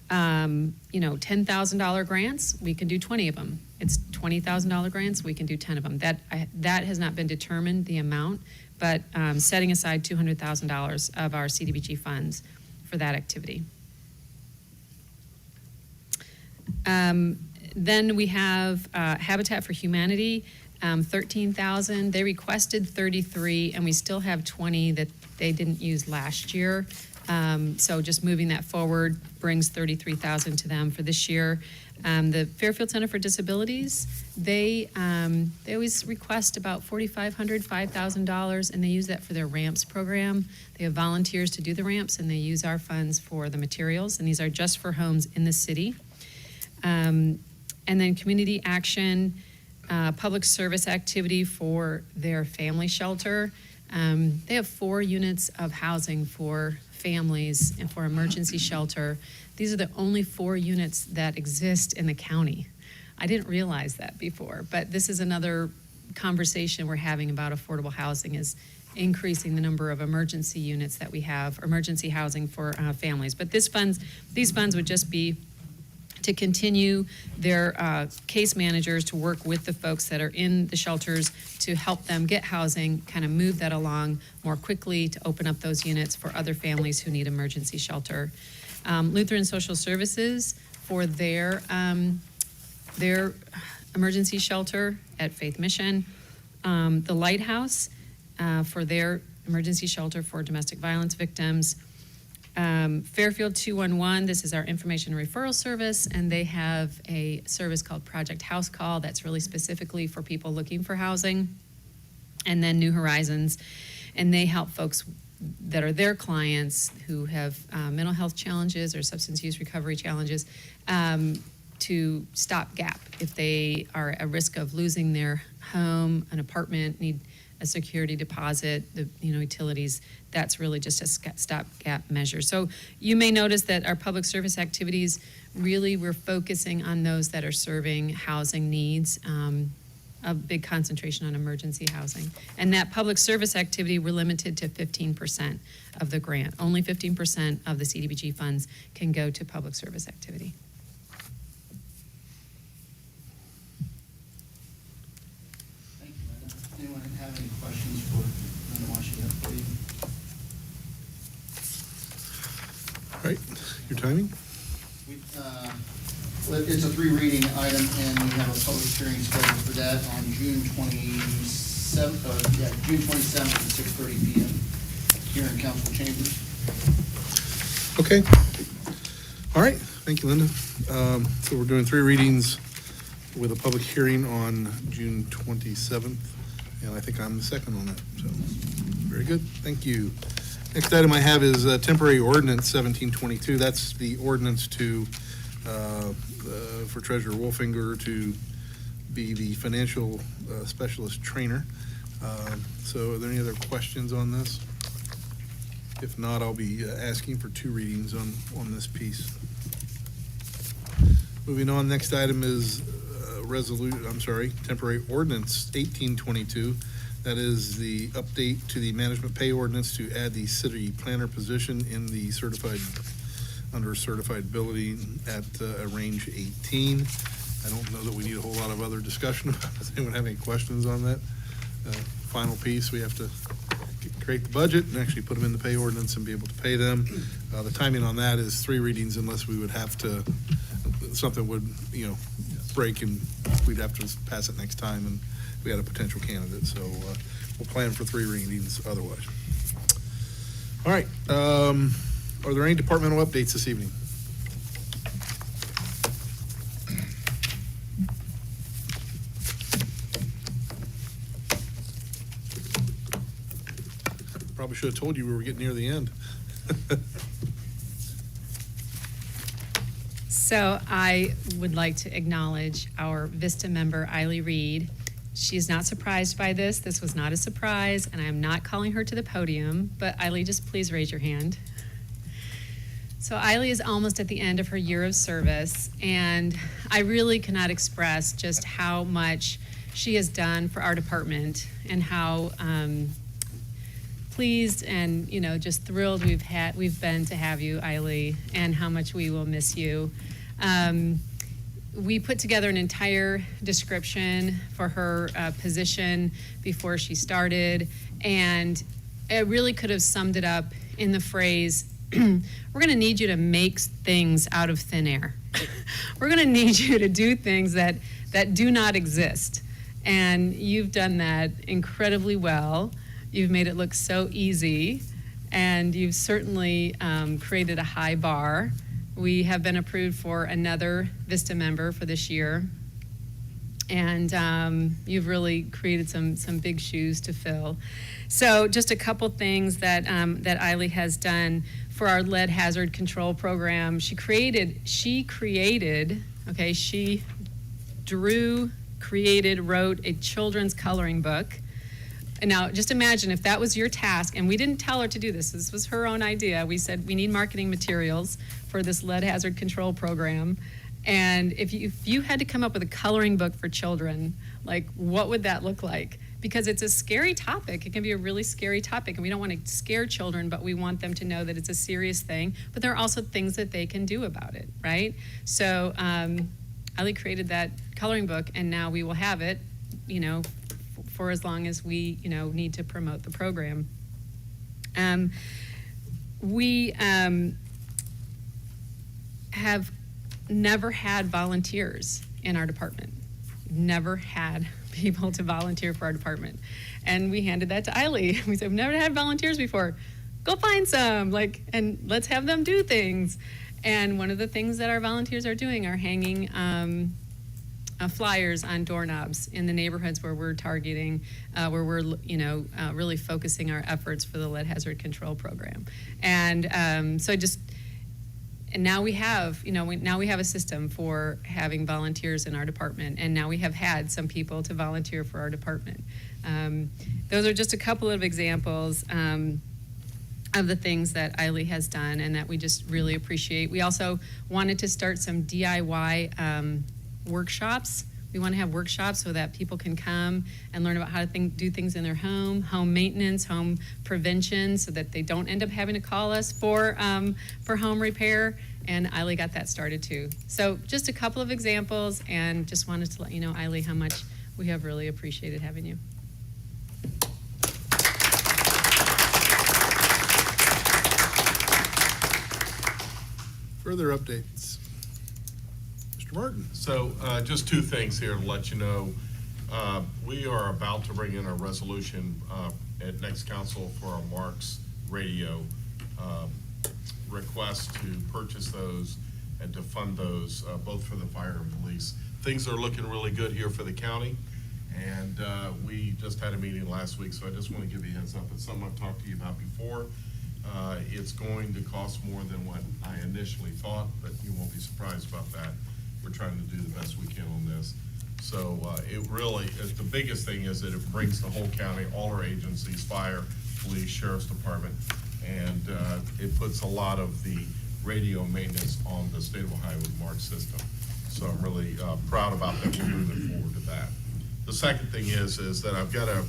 $10,000 grants, we can do 20 of them. It's $20,000 grants, we can do 10 of them. That has not been determined, the amount, but setting aside $200,000 of our CDBG funds for that activity. Then we have Habitat for Humanity, 13,000. They requested 33, and we still have 20 that they didn't use last year. So just moving that forward brings 33,000 to them for this year. The Fairfield Center for Disabilities, they always request about $4,500, $5,000, and they use that for their ramps program. They have volunteers to do the ramps, and they use our funds for the materials, and these are just for homes in the city. And then Community Action, public service activity for their family shelter. They have 4 units of housing for families and for emergency shelter. These are the only 4 units that exist in the county. I didn't realize that before, but this is another conversation we're having about affordable housing, is increasing the number of emergency units that we have, emergency housing for families. But these funds would just be to continue their case managers to work with the folks that are in the shelters to help them get housing, kind of move that along more quickly to open up those units for other families who need emergency shelter. Lutheran Social Services for their emergency shelter at Faith Mission. The Lighthouse for their emergency shelter for domestic violence victims. Fairfield 211, this is our information referral service, and they have a service called Project House Call that's really specifically for people looking for housing. And then New Horizons, and they help folks that are their clients who have mental health challenges or substance use recovery challenges to stop gap if they are at risk of losing their home, an apartment, need a security deposit, the utilities. That's really just a stopgap measure. So you may notice that our public service activities, really we're focusing on those that are serving housing needs, a big concentration on emergency housing. And that public service activity, we're limited to 15% of the grant. Only 15% of the CDBG funds can go to public service activity. Thank you, Linda. Anyone have any questions for Linda while she got for you? All right, your timing? It's a 3-reading item, and we have a public hearing scheduled for that on June 27th at 6:30 p.m. here in council chambers. Okay. All right, thank you, Linda. So we're doing 3 readings with a public hearing on June 27th, and I think I'm the second on that, so very good, thank you. Next item I have is temporary ordinance 1722. That's the ordinance to for Treasurer Wolfinger to be the financial specialist trainer. So are there any other questions on this? If not, I'll be asking for 2 readings on this piece. Moving on, next item is temporary ordinance 1822. That is the update to the management pay ordinance to add the city planner position in the under certified billing at a range 18. I don't know that we need a whole lot of other discussion about it. Does anyone have any questions on that? Final piece, we have to create the budget and actually put them in the pay ordinance and be able to pay them. The timing on that is 3 readings unless we would have to, something would, break and we'd have to pass it next time and we had a potential candidate. So we'll plan for 3 readings otherwise. All right. Are there any departmental updates this evening? Probably should have told you we were getting near the end. So I would like to acknowledge our VISTA member, Eiley Reed. She is not surprised by this. This was not a surprise, and I am not calling her to the podium, but Eiley, just please raise your hand. So Eiley is almost at the end of her year of service, and I really cannot express just how much she has done for our department and how pleased and just thrilled we've been to have you, Eiley, and how much we will miss you. We put together an entire description for her position before she started, and it really could have summed it up in the phrase, we're going to need you to make things out of thin air. We're going to need you to do things that do not exist. And you've done that incredibly well. You've made it look so easy, and you've certainly created a high bar. We have been approved for another VISTA member for this year, and you've really created some big shoes to fill. So just a couple things that Eiley has done for our lead hazard control program. She wrote a children's coloring book. And now, just imagine if that was your task, and we didn't tell her to do this. This was her own idea. We said, we need marketing materials for this lead hazard control program. And if you had to come up with a coloring book for children, like, what would that look like? Because it's a scary topic. It can be a really scary topic, and we don't want to scare children, but we want them to know that it's a serious thing. But there are also things that they can do about it, right? So Eiley created that coloring book, and now we will have it, for as long as we, need to promote the program. We have never had volunteers in our department. Never had people to volunteer for our department. And we handed that to Eiley. We said, we've never had volunteers before. Go find some, and let's have them do things. And one of the things that our volunteers are doing are hanging flyers on doorknobs in the neighborhoods where we're targeting, where we're, really focusing our efforts for the lead hazard control program. And and now we have, now we have a system for having volunteers in our department, and now we have had some people to volunteer for our department. Those are just a couple of examples of the things that Eiley has done and that we just really appreciate. We also wanted to start some DIY workshops. We want to have workshops so that people can come and learn about how to do things in their home maintenance, home prevention, so that they don't end up having to call us for home repair. And Eiley got that started too. So just a couple of examples, and just wanted to let you know, Eiley, how much we have really appreciated having you. Further updates. Mr. Martin. So just 2 things here to let you know. We are about to bring in a resolution at next council for our Marks radio request to purchase those and to fund those, both for the fire and police. Things are looking really good here for the county, and we just had a meeting last week, so I just want to give you a heads up. It's something I've talked to you about before, It's going to cost more than what I initially thought, but you won't be surprised about that. We're trying to do the best we can on this. So it really, the biggest thing is that it brings the whole county, all our agencies, fire, police, sheriff's department, and it puts a lot of the radio maintenance on the state of Ohio with MARC system. So I'm really proud about that. We're moving forward to that. The second thing is that I've got a,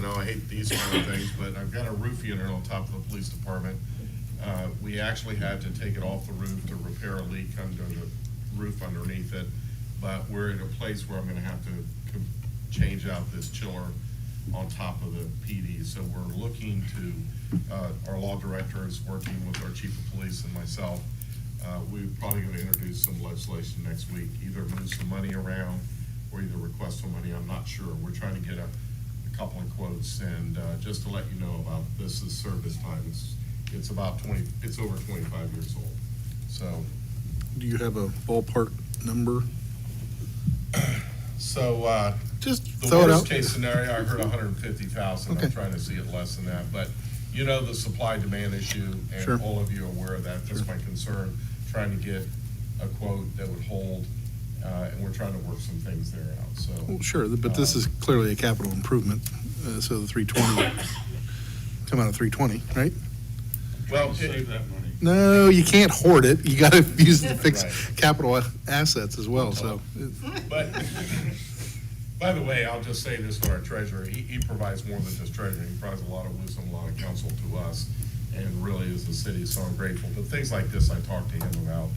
I hate these kind of things, but I've got a roof unit on top of the police department. We actually had to take it off the roof to repair a leak under the roof underneath it, but we're at a place where I'm gonna have to change out this chiller on top of the PD. So we're looking to, our law director is working with our chief of police and myself. We're probably gonna introduce some legislation next week, either move some money around or either request some money, I'm not sure. We're trying to get a couple of quotes, and just to let you know about this is service time. It's about it's over 25 years old. So. Do you have a ballpark number? So, Just the throw it worst out. case scenario, I heard 150,000. Okay. I'm trying to see it less than that, but the supply-demand issue, and Sure. all of you are aware of that. That's Sure. my concern, trying to get a quote that would hold, and we're trying to work some things there out, so. Well, sure, but this is clearly a capital improvement, so the 320, come out of 320, right? Well, Save that money. No, you can't hoard it. You gotta use it to fix Right. capital assets as well, so. But, by the way, I'll just say this to our treasurer, he provides more than just treasurer, he provides a lot of wisdom, a lot of counsel to us, and really is the city, so I'm grateful. But things like this, I talked to him about,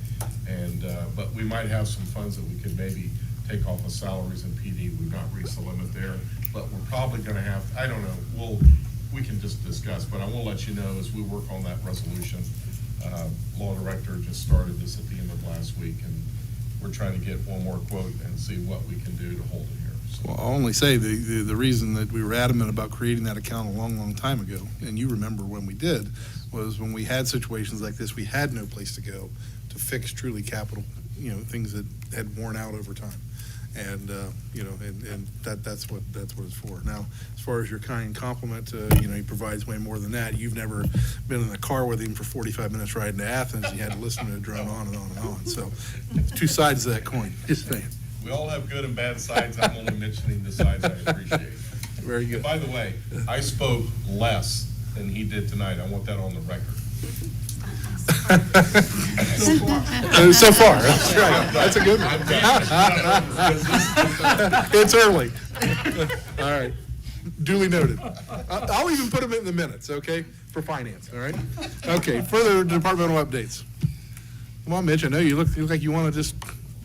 and, but we might have some funds that we could maybe take off of salaries and PD, we've not reached the limit there, but we're probably gonna have, I don't know, we can just discuss, but I will let you know as we work on that resolution. Law director just started this at the end of last week, and we're trying to get one more quote and see what we can do to hold it here. So, Well, I'll only say the reason that we were adamant about creating that account a long, long time ago, and you remember when we did, was when we had situations like this, we had no place to go to fix truly capital, things that had worn out over time. And, and that's what it's for. Now, as far as your kind compliment, he provides way more than that. You've never been in the car with him for 45 minutes riding to Athens, and you had to listen to it drone on and on and on. So, two sides of that coin, just saying. we all have good and bad sides, I'm only mentioning the sides I appreciate. Very good. And by the way, I spoke less than he did tonight, I want that on the record. So far, that's right. That's a good one. It's early. All right. Duly noted. I'll even put them in the minutes, okay, for finance, all right? Okay, further departmental updates. Come on, Mitch, I know you look like you want to just,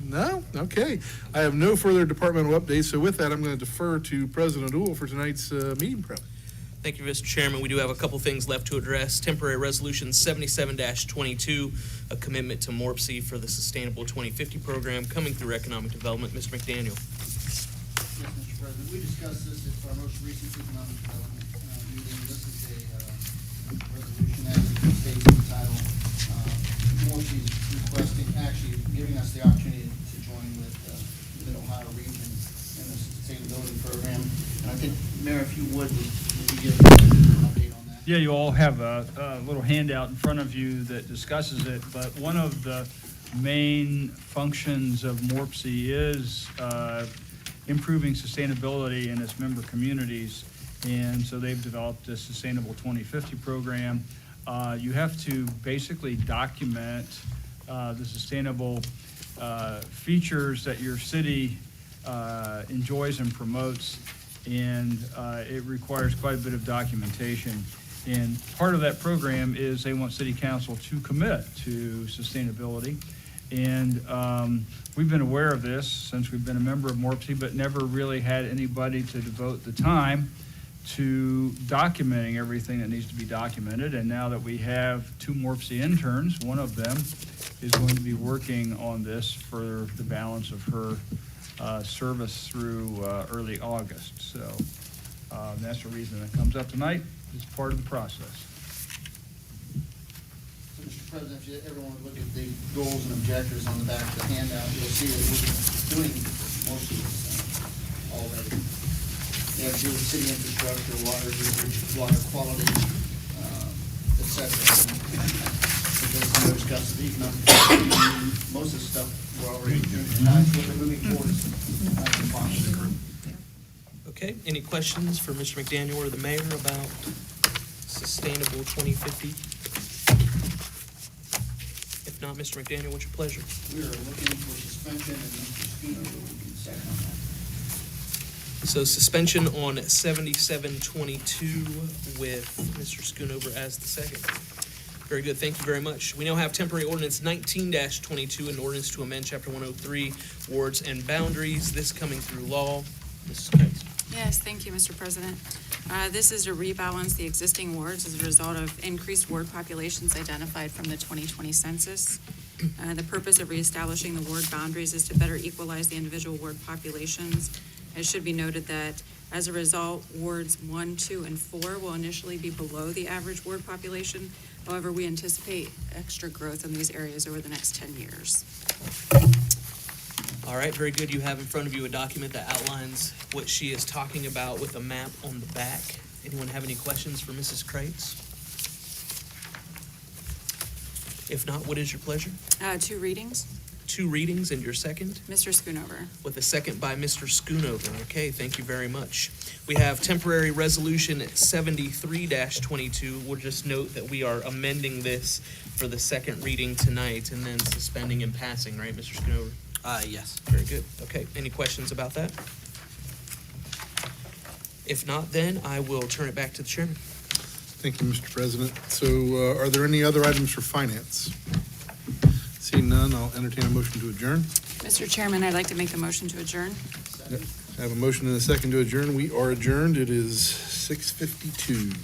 no? Okay. I have no further departmental updates, so with that, I'm going to defer to President Uhl for tonight's meeting prep. Thank you, Mr. Chairman. We do have a couple things left to address. Temporary Resolution 77-22, a commitment to MORPC for the Sustainable 2050 program coming through Economic Development. Mr. McDaniel. Yes, Mr. President, we discussed this at our most recent economic development meeting. This is a resolution, as it states in the title. Morphe's requesting, actually giving us the opportunity to join with the Mid-Ohio region in the sustainability program. And I think, Mayor, if you would give an update on that. Yeah, you all have a little handout in front of you that discusses it, but one of the main functions of MORPC is improving sustainability in its member communities, and so they've developed a Sustainable 2050 program. You have to basically document the sustainable features that your city enjoys and promotes, and it requires quite a bit of documentation. And part of that program is they want city council to commit to sustainability. And we've been aware of this since we've been a member of MORPC, but never really had anybody to devote the time to documenting everything that needs to be documented. And now that we have 2 MORPC interns, one of them is going to be working on this for the balance of her service through early August. So that's the reason it comes up tonight. It's part of the process. So, Mr. President, if everyone would look at the goals and objectives on the back of the handout, you'll see that we're doing most of this already. They have to do with city infrastructure, water usage, water quality, the cetera. Because there's got to be most of the stuff we're already doing, we're moving towards. Okay, any questions for Mr. McDaniel or the mayor about Sustainable 2050? If not, Mr. McDaniel, what's your pleasure? We are looking for suspension and Mr. Spino will be second on that. So suspension on 7722 with Mr. Schoonover as the second. Very good, thank you very much. We now have temporary ordinance 19-22, an ordinance to amend chapter 103, wards and boundaries. This coming through law. Mrs. Kites. Yes, thank you, Mr. President. This is to rebalance the existing wards as a result of increased ward populations identified from the 2020 census. The purpose of reestablishing the ward boundaries is to better equalize the individual ward populations. It should be noted that as a result, wards 1, 2, and 4 will initially be below the average ward population. However, we anticipate extra growth in these areas over the next 10 years. All right, very good. You have in front of you a document that outlines what she is talking about with a map on the back. Anyone have any questions for Mrs. Kreitz? If not, what is your pleasure? 2 readings. 2 readings and your second? Mr. Schoonover. With a second by Mr. Schoonover. Okay, thank you very much. We have temporary resolution 73-22. We'll just note that we are amending this for the second reading tonight and then suspending and passing, right, Mr. Schoonover? Yes. Very good. Okay, any questions about that? If not, then I will turn it back to the chairman. Thank you, Mr. President. So are there any other items for finance? Seeing none, I'll entertain a motion to adjourn. Mr. Chairman, I'd like to make a motion to adjourn. I have a motion and a second to adjourn. We are adjourned. It is 6:52.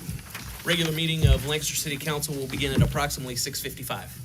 Regular meeting of Lancaster City Council will begin at approximately 6:55.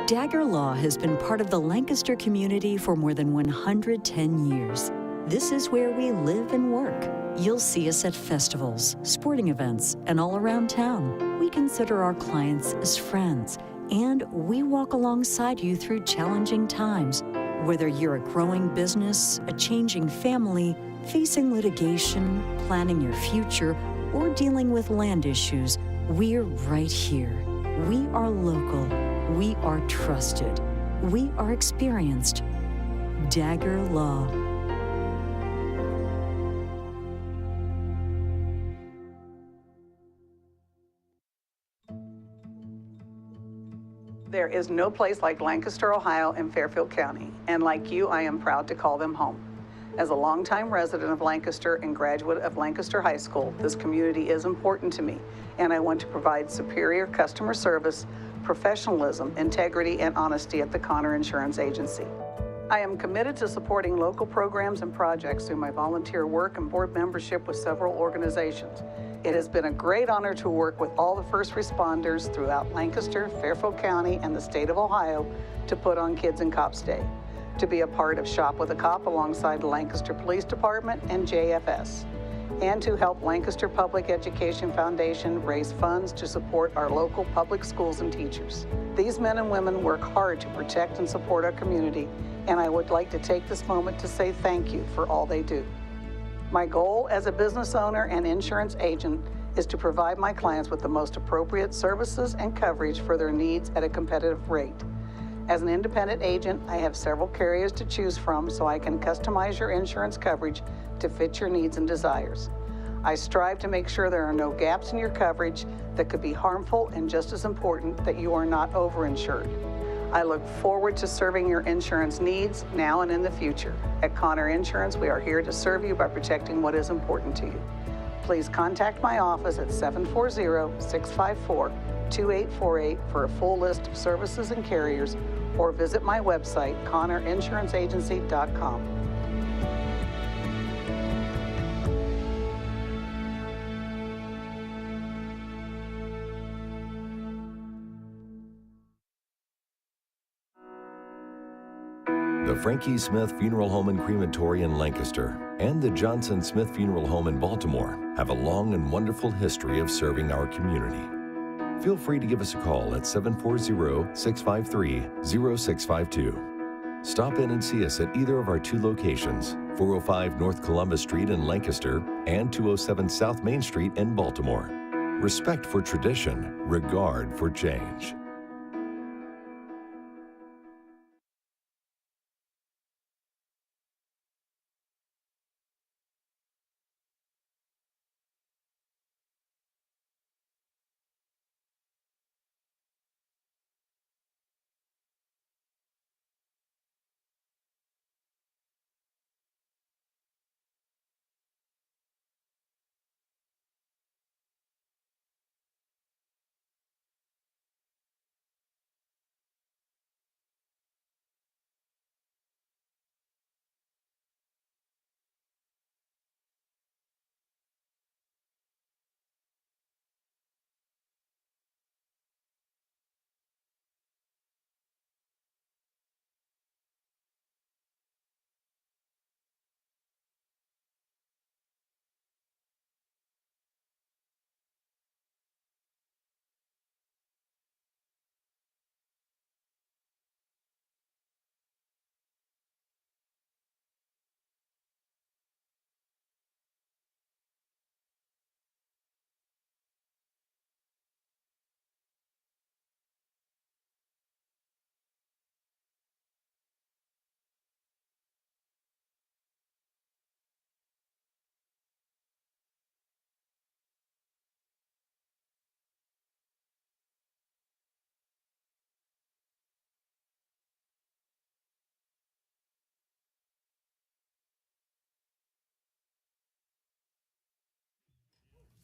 Dagger Law has been part of the Lancaster community for more than 110 years. This is where we live and work. You'll see us at festivals, sporting events, and all around town. We consider our clients as friends, and we walk alongside you through challenging times. Whether you're a growing business, a changing family, facing litigation, planning your future, or dealing with land issues, we're right here. We are local. We are trusted. We are experienced. Dagger Law. There is no place like Lancaster, Ohio, and Fairfield County, and like you, I am proud to call them home. As a longtime resident of Lancaster and graduate of Lancaster High School, this community is important to me, and I want to provide superior customer service, professionalism, integrity, and honesty at the Connor Insurance Agency. I am committed to supporting local programs and projects through my volunteer work and board membership with several organizations. It has been a great honor to work with all the first responders throughout Lancaster, Fairfield County, and the state of Ohio to put on Kids and Cops Day, to be a part of Shop with a Cop alongside the Lancaster Police Department and JFS, and to help Lancaster Public Education Foundation raise funds to support our local public schools and teachers. These men and women work hard to protect and support our community, and I would like to take this moment to say thank you for all they do. My goal as a business owner and insurance agent is to provide my clients with the most appropriate services and coverage for their needs at a competitive rate. As an independent agent, I have several carriers to choose from so I can customize your insurance coverage to fit your needs and desires. I strive to make sure there are no gaps in your coverage that could be harmful, and just as important, that you are not overinsured. I look forward to serving your insurance needs now and in the future. At Connor Insurance, we are here to serve you by protecting what is important to you. Please contact my office at 740-654-2848 for a full list of services and carriers, or visit my website, ConnorInsuranceAgency.com. the Frankie Smith Funeral Home and Crematory in Lancaster, and the Johnson Smith Funeral Home in Baltimore have a long and wonderful history of serving our community. Feel free to give us a call at 740-653-0652. Stop in and see us at either of our 2 locations, 405 North Columbus Street in Lancaster and 207 South Main Street in Baltimore. Respect for tradition, regard for change.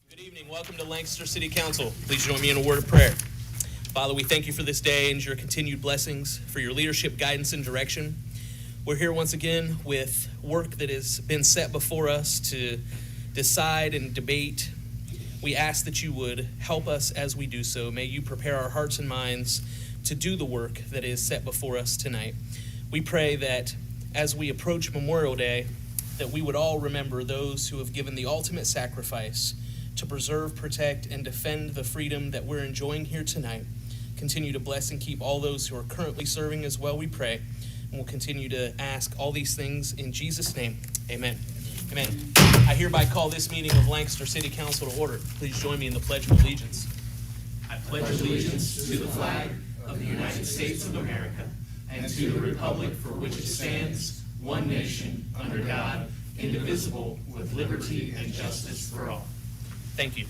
Good evening. Welcome to Lancaster City Council. Please join me in a word of prayer. Father, we thank you for this day and your continued blessings, for your leadership, guidance, and direction. We're here once again with work that has been set before us to decide and debate. We ask that you would help us as we do so. May you prepare our hearts and minds to do the work that is set before us tonight. We pray that as we approach Memorial Day, that we would all remember those who have given the ultimate sacrifice to preserve, protect, and defend the freedom that we're enjoying here tonight. Continue to bless and keep all those who are currently serving as well, we pray. And we'll continue to ask all these things in Jesus' name. Amen. Amen. I hereby call this meeting of Lancaster City Council to order. Please join me in the Pledge of Allegiance. I pledge allegiance to the flag of the United States of America and to the republic for which it stands, one nation, under God, indivisible, with liberty and justice for all. Thank you.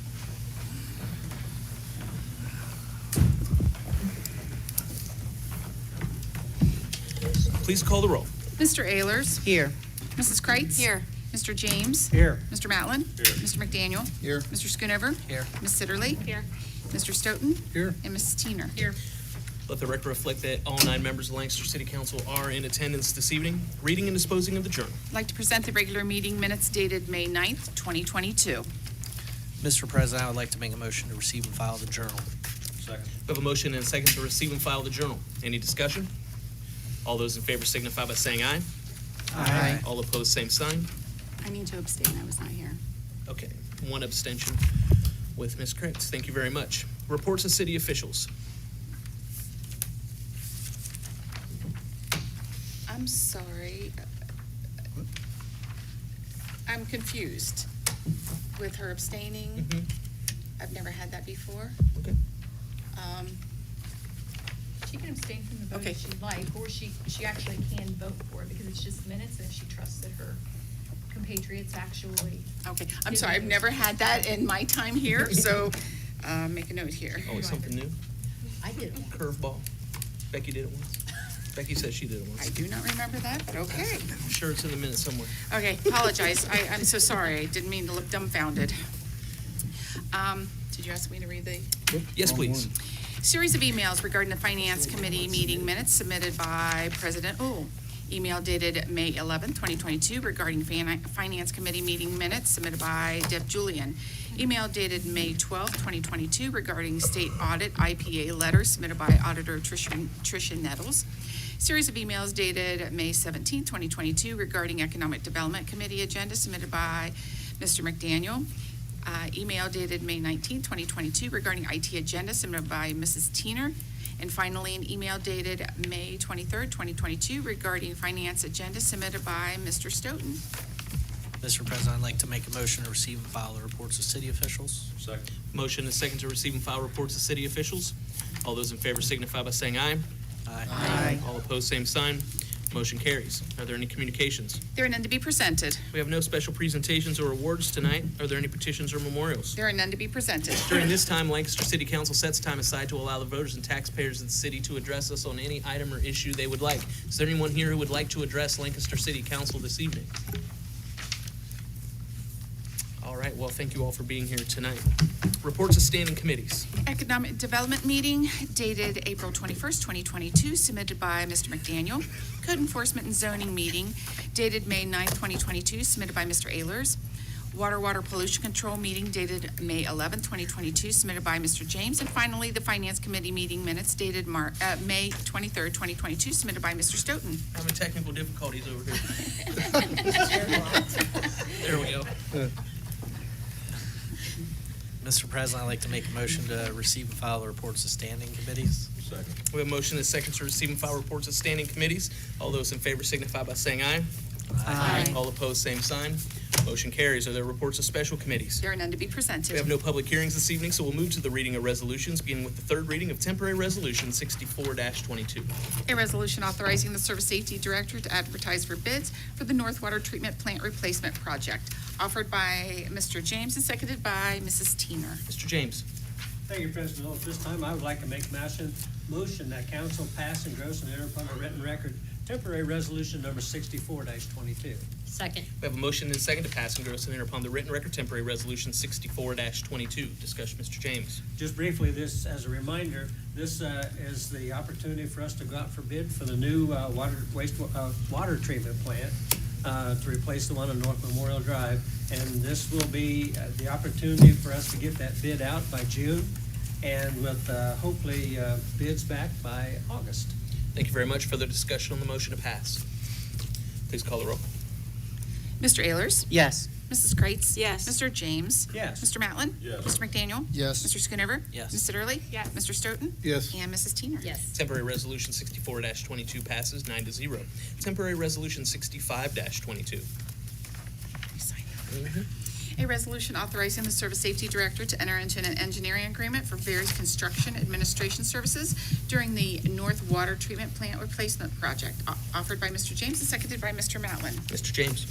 Please call the roll. Mr. Ayers. Here. Mrs. Kreitz. Here. Mr. James. Here. Mr. Matlin. Here. Mr. McDaniel. Here. Mr. Schoonover. Here. Ms. Sitterly. Here. Mr. Stoughton. Here. And Mrs. Teener. Here. Let the record reflect that all 9 members of the Lancaster City Council are in attendance this evening. Reading and disposing of the journal. I'd like to present the regular meeting minutes dated May 9th, 2022. Mr. President, I would like to make a motion to receive and file the journal. Second. We have a motion and a second to receive and file the journal. Any discussion? All those in favor signify by saying aye. Aye. All opposed, same sign. I need to abstain, I was not here. Okay, 1 abstention with Ms. Kreitz. Thank you very much. Reports of city officials. I'm sorry. I'm confused with her abstaining. I've never had that before. Okay. She can abstain from the vote Okay. if she'd like, or she actually can vote for it because it's just minutes and if she trusts that her compatriots actually. Okay, I'm sorry, I've never had that in my time here, so make a note here. Always something new. I did it. Curveball. Becky did it once. Becky said she did it I once. do not remember that, but okay. I'm sure it's in the minutes somewhere. Okay, apologize. I'm so sorry. I didn't mean to look dumbfounded. Did you ask me to read the? Yes, please. Series of emails regarding the Finance Committee meeting minutes submitted by President Uhl. Email dated May 11th, 2022 regarding Finance Committee meeting minutes submitted by Deb Julian. Email dated May 12th, 2022 regarding state audit IPA letter submitted by Auditor Tricia Nettles. Series of emails dated May 17, 2022 regarding Economic Development Committee agenda submitted by Mr. McDaniel. Email dated May 19, 2022 regarding IT agenda submitted by Mrs. Teener. And finally, an email dated May 23, 2022 regarding finance agenda submitted by Mr. Stoughton. Mr. President, I'd like to make a motion to receive and file the reports of city officials. Second. Motion is second to receive and file reports of city officials. All those in favor signify by saying aye. Aye. All opposed, same sign. Motion carries. Are there any communications? There are none to be presented. We have no special presentations or awards tonight. Are there any petitions or memorials? There are none to be presented. During this time, Lancaster City Council sets time aside to allow the voters and taxpayers of the city to address us on any item or issue they would like. Is there anyone here who would like to address Lancaster City Council this evening? All right, well, thank you all for being here tonight. Reports of standing committees. Economic Development Meeting dated April 21st, 2022, submitted by Mr. McDaniel. Code Enforcement and Zoning Meeting dated May 9th, 2022, submitted by Mr. Ehlers. Water Pollution Control Meeting dated May 11th, 2022, submitted by Mr. James. And finally, the Finance Committee meeting minutes dated May 23rd, 2022, submitted by Mr. Stoughton. Having technical difficulties over here. There we go. Mr. President, I'd like to make a motion to receive and file the reports of standing committees. Second. We have a motion and a second to receive and file reports of standing committees. All those in favor signify by saying aye. Aye. All opposed, same sign. Motion carries. Are there reports of special committees? There are none to be We presented. have no public hearings this evening, so we'll move to the reading of resolutions, beginning with the third reading of temporary resolution 64-22. A resolution authorizing the Service Safety Director to advertise for bids for the North Water Treatment Plant Replacement Project, offered by Mr. James and seconded by Mrs. Teener. Mr. James. Thank you, President. At this time, I would like to make a motion that council pass, engross, and enter upon a written record temporary resolution number 64-22. Second. We have a motion and a second to pass, engross, and enter upon the written record temporary resolution 64-22. Discussion, Mr. James. Just briefly, this, as a reminder, this is the opportunity for us to go out for bid for the new water treatment plant to replace the one on North Memorial Drive. And this will be the opportunity for us to get that bid out by June and with hopefully bids back by August. Thank you very much. Further discussion on the motion to pass. Please call the roll. Mr. Ehlers? Yes. Mrs. Kreitz? Yes. Mr. James? Yes. Mr. Matlin? Yes. Mr. McDaniel? Yes. Mr. Schoonover? Yes. Ms. Sitterly? Yes. Mr. Stoughton? Yes. And Mrs. Teener? Yes. Temporary resolution 64-22 passes 9-0. Temporary resolution 65-22. A resolution authorizing the Service Safety Director to enter into an engineering agreement for various construction administration services during the North Water Treatment Plant Replacement Project, offered by Mr. James and seconded by Mr. Matlin. Mr. James.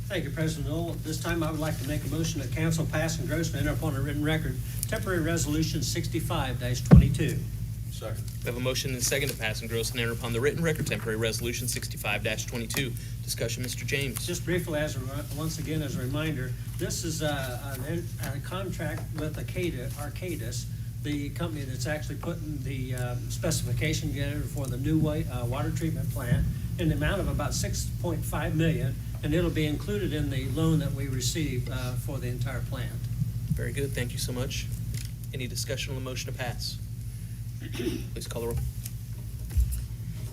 Thank you, President Knoll. At this time, I would like to make a motion that council pass, engross, and enter upon a written record temporary resolution 65-22. Second. We have a motion and a second to pass, engross, and enter upon the written record temporary resolution 65-22. Discussion, Mr. James. Just briefly, once again, as a reminder, this is a contract with Arcadis, the company that's actually putting the specification together for the new water treatment plant in the amount of about $6.5 million, and it'll be included in the loan that we receive for the entire plant. Very good. Thank you so much. Any discussion on the motion to pass? Please call the roll.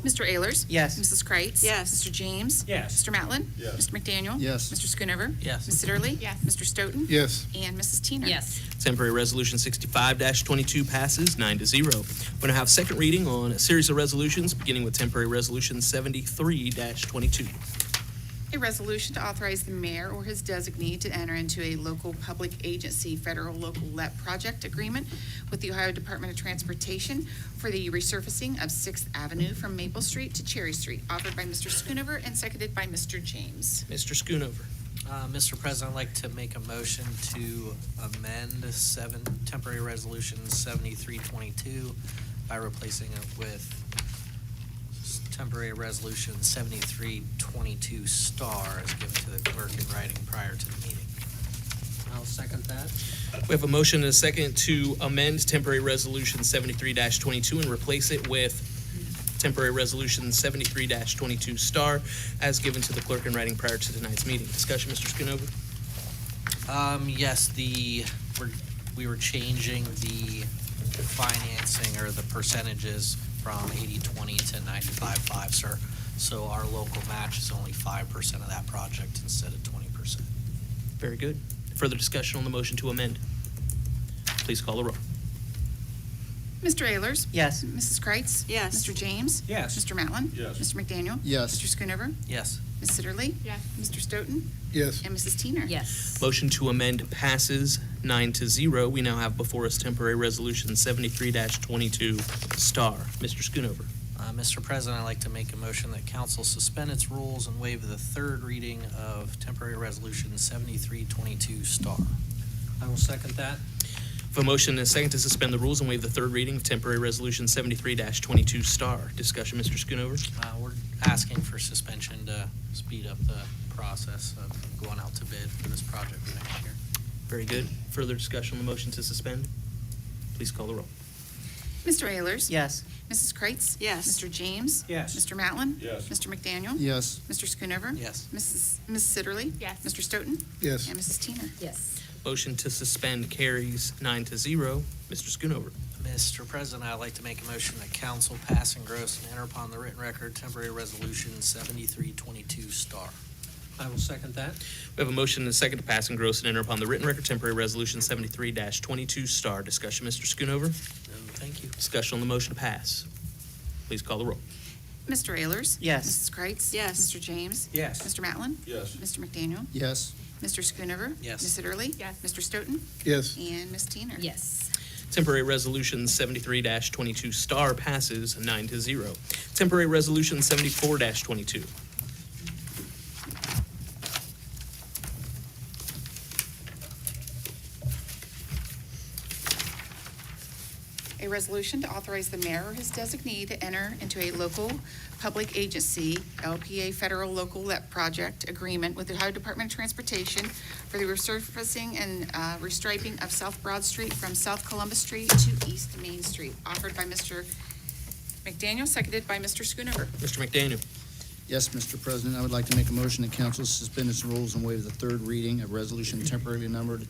Mr. Ehlers? Yes. Mrs. Kreitz? Yes. Mr. James? Yes. Mr. Matlin? Yes. Mr. McDaniel? Yes. Mr. Schoonover? Yes. Ms. Sitterly? Yes. Mr. Stoughton? Yes. And Mrs. Teener? Yes. Temporary resolution 65-22 passes 9-0. We're going to have second reading on a series of resolutions, beginning with temporary resolution 73-22. A resolution to authorize the mayor or his designee to enter into a local public agency federal local LEP project agreement with the Ohio Department of Transportation for the resurfacing of 6th Avenue from Maple Street to Cherry Street, offered by Mr. Schoonover and seconded by Mr. James. Mr. Schoonover. Mr. President, I'd like to make a motion to amend temporary resolution 7322 by replacing it with temporary resolution 7322 star as given to the clerk in writing prior to the meeting. I'll second that. We have a motion and a second to amend temporary resolution 73-22 and replace it with temporary resolution 73-22 star as given to the clerk in writing prior to tonight's meeting. Discussion, Mr. Schoonover? Yes, we were changing the financing or the percentages from 80/20 to 95/5, sir. So our local match is only 5% of that project instead of 20%. Very good. Further discussion on the motion to amend? Please call the roll. Mr. Ayers? Yes. Mrs. Kreitz? Yes. Mr. James? Yes. Mr. Matlin? Yes. Mr. McDaniel? Yes. Mr. Schoonover? Yes. Ms. Sitterly? Yes. Mr. Stoughton? Yes. And Mrs. Teener? Yes. Motion to amend passes 9-0. We now have before us temporary resolution 73-22 star. Mr. Schoonover. Mr. President, I'd like to make a motion that council suspend its rules and waive the third reading of temporary resolution 7322 star. I will second that. For a motion and a second to suspend the rules and waive the third reading of temporary resolution 73-22 star. Discussion, Mr. Schoonover. We're asking for suspension to speed up the process of going out to bid for this project for next year. Very good. Further discussion on the motion to suspend? Please call the roll. Mr. Ayers? Yes. Mrs. Kreitz? Yes. Mr. James? Yes. Mr. Matlin? Yes. Mr. McDaniel? Yes. Mr. Schoonover? Yes. Ms. Sitterly? Yes. Mr. Stoughton? Yes. And Mrs. Teener? Yes. Motion to suspend carries 9-0. Mr. Schoonover. Mr. President, I'd like to make a motion that council pass, engross, and enter upon the written record temporary resolution 7322 star. I will second that. We have a motion and a second to pass, engross, and enter upon the written record temporary resolution 73-22 star. Discussion, Mr. Schoonover. Thank you. Discussion on the motion to pass. Please call the roll. Mr. Ayers? Yes. Mrs. Kreitz? Yes. Mr. James? Yes. Mr. Matlin? Yes. Mr. McDaniel? Yes. Mr. Schoonover? Yes. Ms. Sitterly? Yes. Mr. Stoughton? Yes. And Ms. Teener? Yes. Temporary resolution 73-22 star passes 9-0. Temporary resolution 74-22. A resolution to authorize the mayor or his designee to enter into a local public agency, LPA Federal Local Let Project Agreement with the Ohio Department of Transportation for the resurfacing and restriping of South Broad Street from South Columbus Street to East Main Street, offered by Mr. McDaniel, seconded by Mr. Schoonover. Mr. McDaniel. Yes, Mr. President, I would like to make a motion that council suspend its rules and waive the third reading of resolution temporarily numbered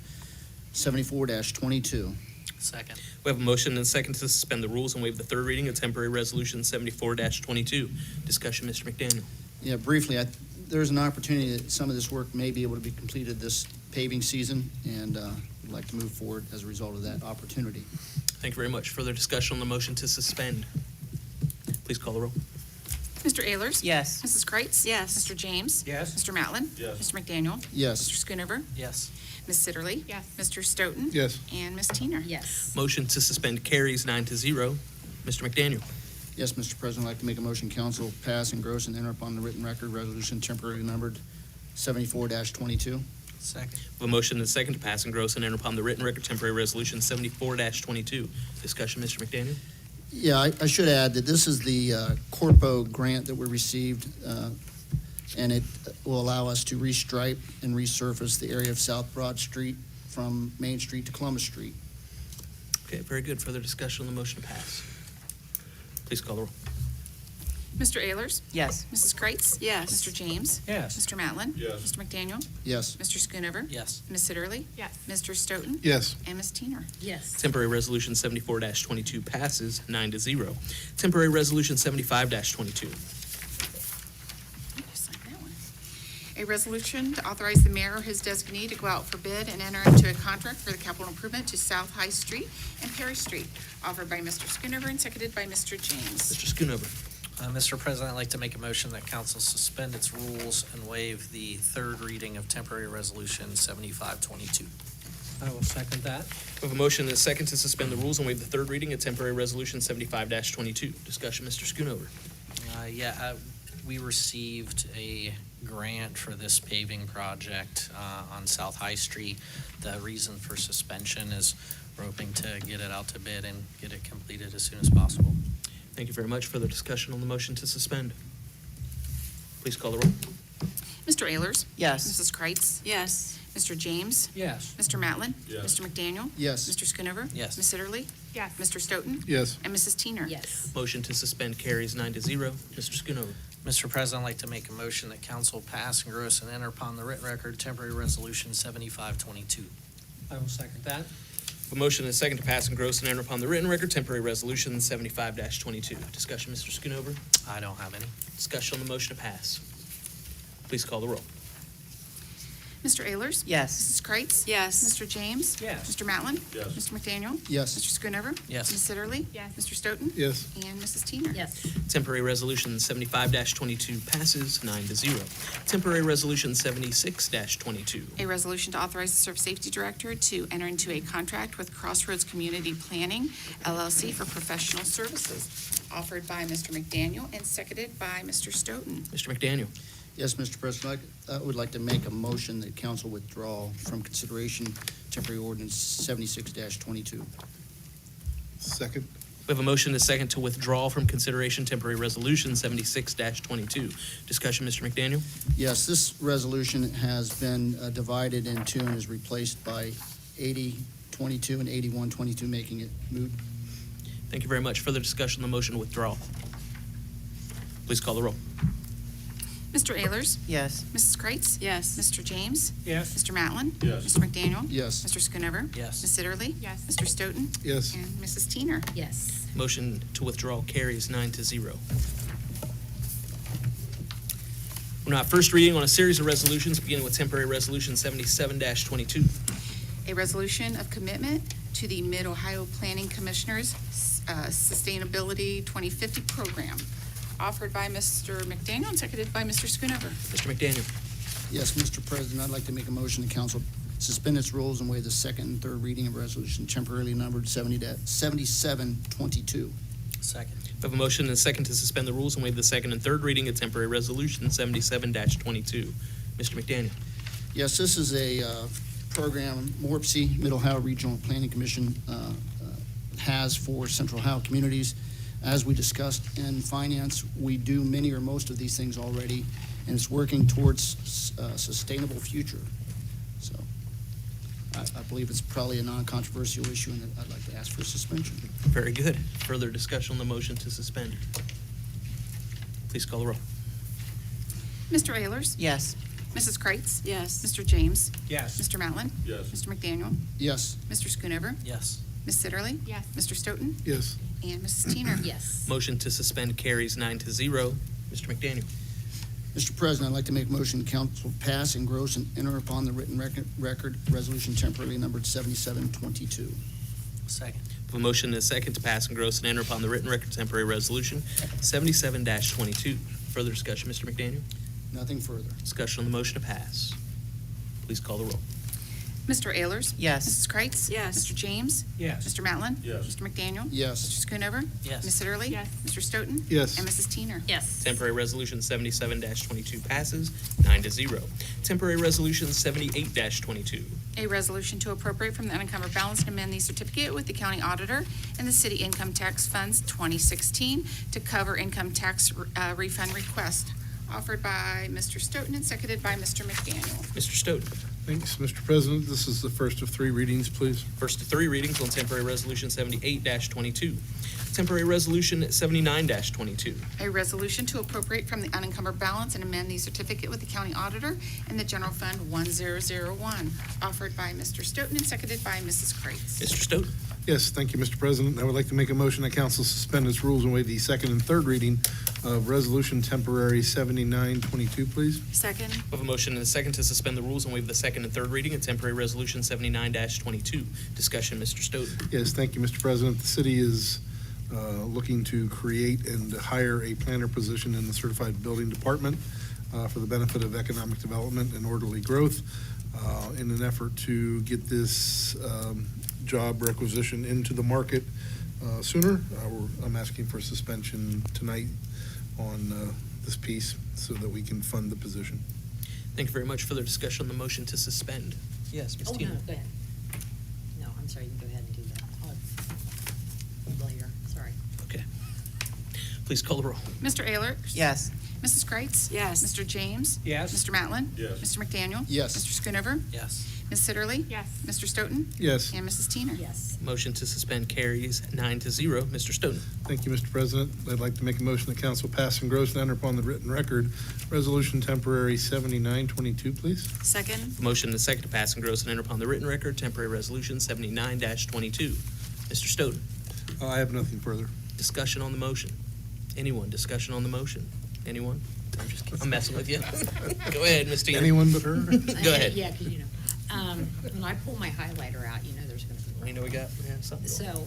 74-22. Second. We have a motion and a second to suspend the rules and waive the third reading of temporary resolution 74-22. Discussion, Mr. McDaniel. Yeah, briefly, there's an opportunity that some of this work may be able to be completed this paving season, and would like to move forward as a result of that opportunity. Thank you very much. Further discussion on the motion to suspend. Please call the roll. Mr. Ayers? Yes. Mrs. Kreitz? Yes. Mr. James? Yes. Mr. Matlin? Yes. Mr. McDaniel? Yes. Mr. Schoonover? Yes. Ms. Sitterly? Yes. Mr. Stoughton? Yes. And Ms. Teener? Yes. Motion to suspend carries 9-0. Mr. McDaniel. Yes, Mr. President, I'd like to make a motion, council pass, engross, and enter upon the written record resolution temporarily numbered 74-22. Second. We have a motion and a second to pass, engross, and enter upon the written record temporary resolution 74-22. Discussion, Mr. McDaniel. Yeah, I should add that this is the Corpo grant that we received, and it will allow us to restripe and resurface the area of South Broad Street from Main Street to Columbus Street. Okay, very good. Further discussion on the motion to pass. Please call the roll. Mr. Ayers? Yes. Mrs. Kreitz? Yes. Mr. James? Yes. Mr. Matlin? Yes. Mr. McDaniel? Yes. Mr. Schoonover? Yes. Ms. Sitterly? Yes. Mr. Stoughton? Yes. And Ms. Teener? Yes. Temporary resolution 74-22 passes 9-0. Temporary resolution 75-22. Just sign that one. A resolution to authorize the mayor or his designee to go out for bid and enter into a contract for the capital improvement to South High Street and Perry Street, offered by Mr. Schoonover and seconded by Mr. James. Mr. Schoonover. Mr. President, I'd like to make a motion that council suspend its rules and waive the third reading of temporary resolution 7522. I will second that. We have a motion and a second to suspend the rules and waive the third reading of temporary resolution 75-22. Discussion, Mr. Schoonover. We received a grant for this paving project on South High Street. The reason for suspension is we're hoping to get it out to bid and get it completed as soon as possible. Thank you very much. Further discussion on the motion to suspend. Please call the roll. Mr. Ayers? Yes. Mrs. Kreitz? Yes. Mr. James? Yes. Mr. Matlin? Yes. Mr. McDaniel? Yes. Mr. Schoonover? Yes. Ms. Sitterly? Yes. Mr. Stoughton? Yes. And Mrs. Teener? Yes. Motion to suspend carries 9-0. Mr. Schoonover. Mr. President, I'd like to make a motion that council pass, engross, and enter upon the written record temporary resolution 7522. I will second that. A motion and a second to pass and gross and enter upon the written record temporary resolution 75-22. Discussion, Mr. Schoonover. I don't have any. Discussion on the motion to pass. Please call the roll. Mr. Ayers? Yes. Mrs. Kreitz? Yes. Mr. James? Yes. Mr. Matlin? Yes. Mr. McDaniel? Yes. Mr. Schoonover? Yes. Ms. Sitterly? Yes. Mr. Stoughton? Yes. And Mrs. Teener? Yes. Temporary resolution 75-22 passes 9-0. Temporary resolution 76-22. A resolution to authorize the Surf Safety Director to enter into a contract with Crossroads Community Planning LLC for professional services, offered by Mr. McDaniel and seconded by Mr. Stoughton. Mr. McDaniel. Yes, Mr. President, I would like to make a motion that council withdraw from consideration temporary ordinance 76-22. Second. We have a motion and a second to withdraw from consideration temporary resolution 76-22. Discussion, Mr. McDaniel. Yes, this resolution has been divided in two and is replaced by 80-22 and 81-22, making it moot. Thank you very much. Further discussion on the motion to withdraw. Please call the roll. Mr. Ayers? Yes. Mrs. Kreitz? Yes. Mr. James? Yes. Mr. Matlin? Yes. Mr. McDaniel? Yes. Mr. Schoonover? Yes. Ms. Sitterly? Yes. Mr. Stoughton? Yes. And Mrs. Teener? Yes. Motion to withdraw carries 9-0. We're now at first reading on a series of resolutions, beginning with temporary resolution 77-22. A resolution of commitment to the Mid-Ohio Planning Commissioners Sustainability 2050 Program, offered by Mr. McDaniel and seconded by Mr. Schoonover. Mr. McDaniel. Yes, Mr. President, I'd like to make a motion the council suspend its rules and waive the second and third reading of resolution temporarily numbered 77-22. Second. We have a motion and a second to suspend the rules and waive the second and third reading of temporary resolution 77-22. Mr. McDaniel. Yes, this is a program MORPC, Mid-Ohio Regional Planning Commission, has for Central Ohio communities. As we discussed in finance, we do many or most of these things already, and it's working towards a sustainable future. So I believe it's probably a non-controversial issue, and I'd like to ask for suspension. Very good. Further discussion on the motion to suspend. Please call the roll. Mr. Ayers? Yes. Mrs. Kreitz? Yes. Mr. James? Yes. Mr. Matlin? Yes. Mr. McDaniel? Yes. Mr. Schoonover? Yes. Ms. Sitterly? Yes. Mr. Stoughton? Yes. And Mrs. Teener? Yes. Motion to suspend carries 9-0. Mr. McDaniel. Mr. President, I'd like to make a motion the council pass, engross, and enter upon the written record resolution temporarily numbered 77-22. Second. We have a motion and a second to pass, engross, and enter upon the written record temporary resolution 77-22. Further discussion, Mr. McDaniel. Nothing further. Discussion on the motion to pass. Please call the roll. Mr. Ayers? Yes. Mrs. Kreitz? Yes. Mr. James? Yes. Mr. Matlin? Yes. Mr. McDaniel? Yes. Mr. Schoonover? Yes. Ms. Sitterly? Yes. Mr. Stoughton? Yes. And Mrs. Teener? Yes. Temporary resolution 77-22 passes 9-0. Temporary resolution 78-22. A resolution to appropriate from the unencumbered balance and amend the certificate with the county auditor and the city income tax funds 2016 to cover income tax refund request, offered by Mr. Stoughton and seconded by Mr. McDaniel. Mr. Stoughton. Thanks, Mr. President. This is the first of three readings, please. First of three readings on temporary resolution 78-22. Temporary resolution 79-22. A resolution to appropriate from the unencumbered balance and amend the certificate with the county auditor and the general fund 1001, offered by Mr. Stoughton and seconded by Mrs. Kreitz. Mr. Stoughton. Yes, thank you, Mr. President. I would like to make a motion that council suspend its rules and waive the second and third reading of resolution temporary 79-22, please. Second. We have a motion and a second to suspend the rules and waive the second and third reading of temporary resolution 79-22. Discussion, Mr. Stoughton. Yes, thank you, Mr. President. The city is looking to create and hire a planner position in the certified building department for the benefit of economic development and orderly growth in an effort to get this job requisition into the market sooner. I'm asking for suspension tonight on this piece so that we can fund the position. Thank you very much. Further discussion on the motion to suspend. Yes, Ms. Oh, no, Teener. go ahead. No, I'm sorry, you can go ahead and do that. Later, sorry. Okay. Please call the roll. Mr. Ayler? Yes. Mrs. Kreitz? Yes. Mr. James? Yes. Mr. Matlin? Yes. Mr. McDaniel? Yes. Mr. Schoonover? Yes. Ms. Sitterly? Yes. Mr. Stoughton? Yes. And Mrs. Teener? Yes. Motion to suspend carries 9-0. Mr. Stoughton. Thank you, Mr. President. I'd like to make a motion that council pass and gross and enter upon the written record Resolution Temporary 7922, please. Second? Motion and a second to pass and gross and enter upon the written record, temporary resolution 79-22. Mr. Stoughton. I have nothing further. Discussion on the motion. Anyone? Discussion on the motion? Anyone? I'm messing with you. Go ahead, Ms. Tina. Anyone but her? Go ahead. Yeah, because, when I pull my highlighter out, there's going to be. You know we got something. So,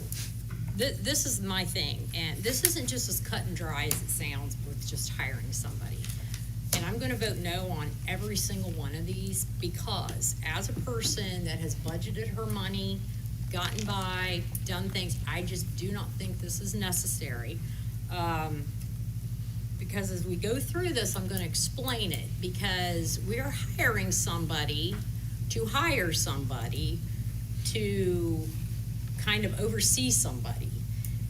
this is my thing, and this isn't just as cut and dry as it sounds with just hiring somebody. And I'm going to vote no on every single one of these because as a person that has budgeted her money, gotten by, done things, I just do not think this is necessary. Because as we go through this, I'm going to explain it because we are hiring somebody to hire somebody to kind of oversee somebody.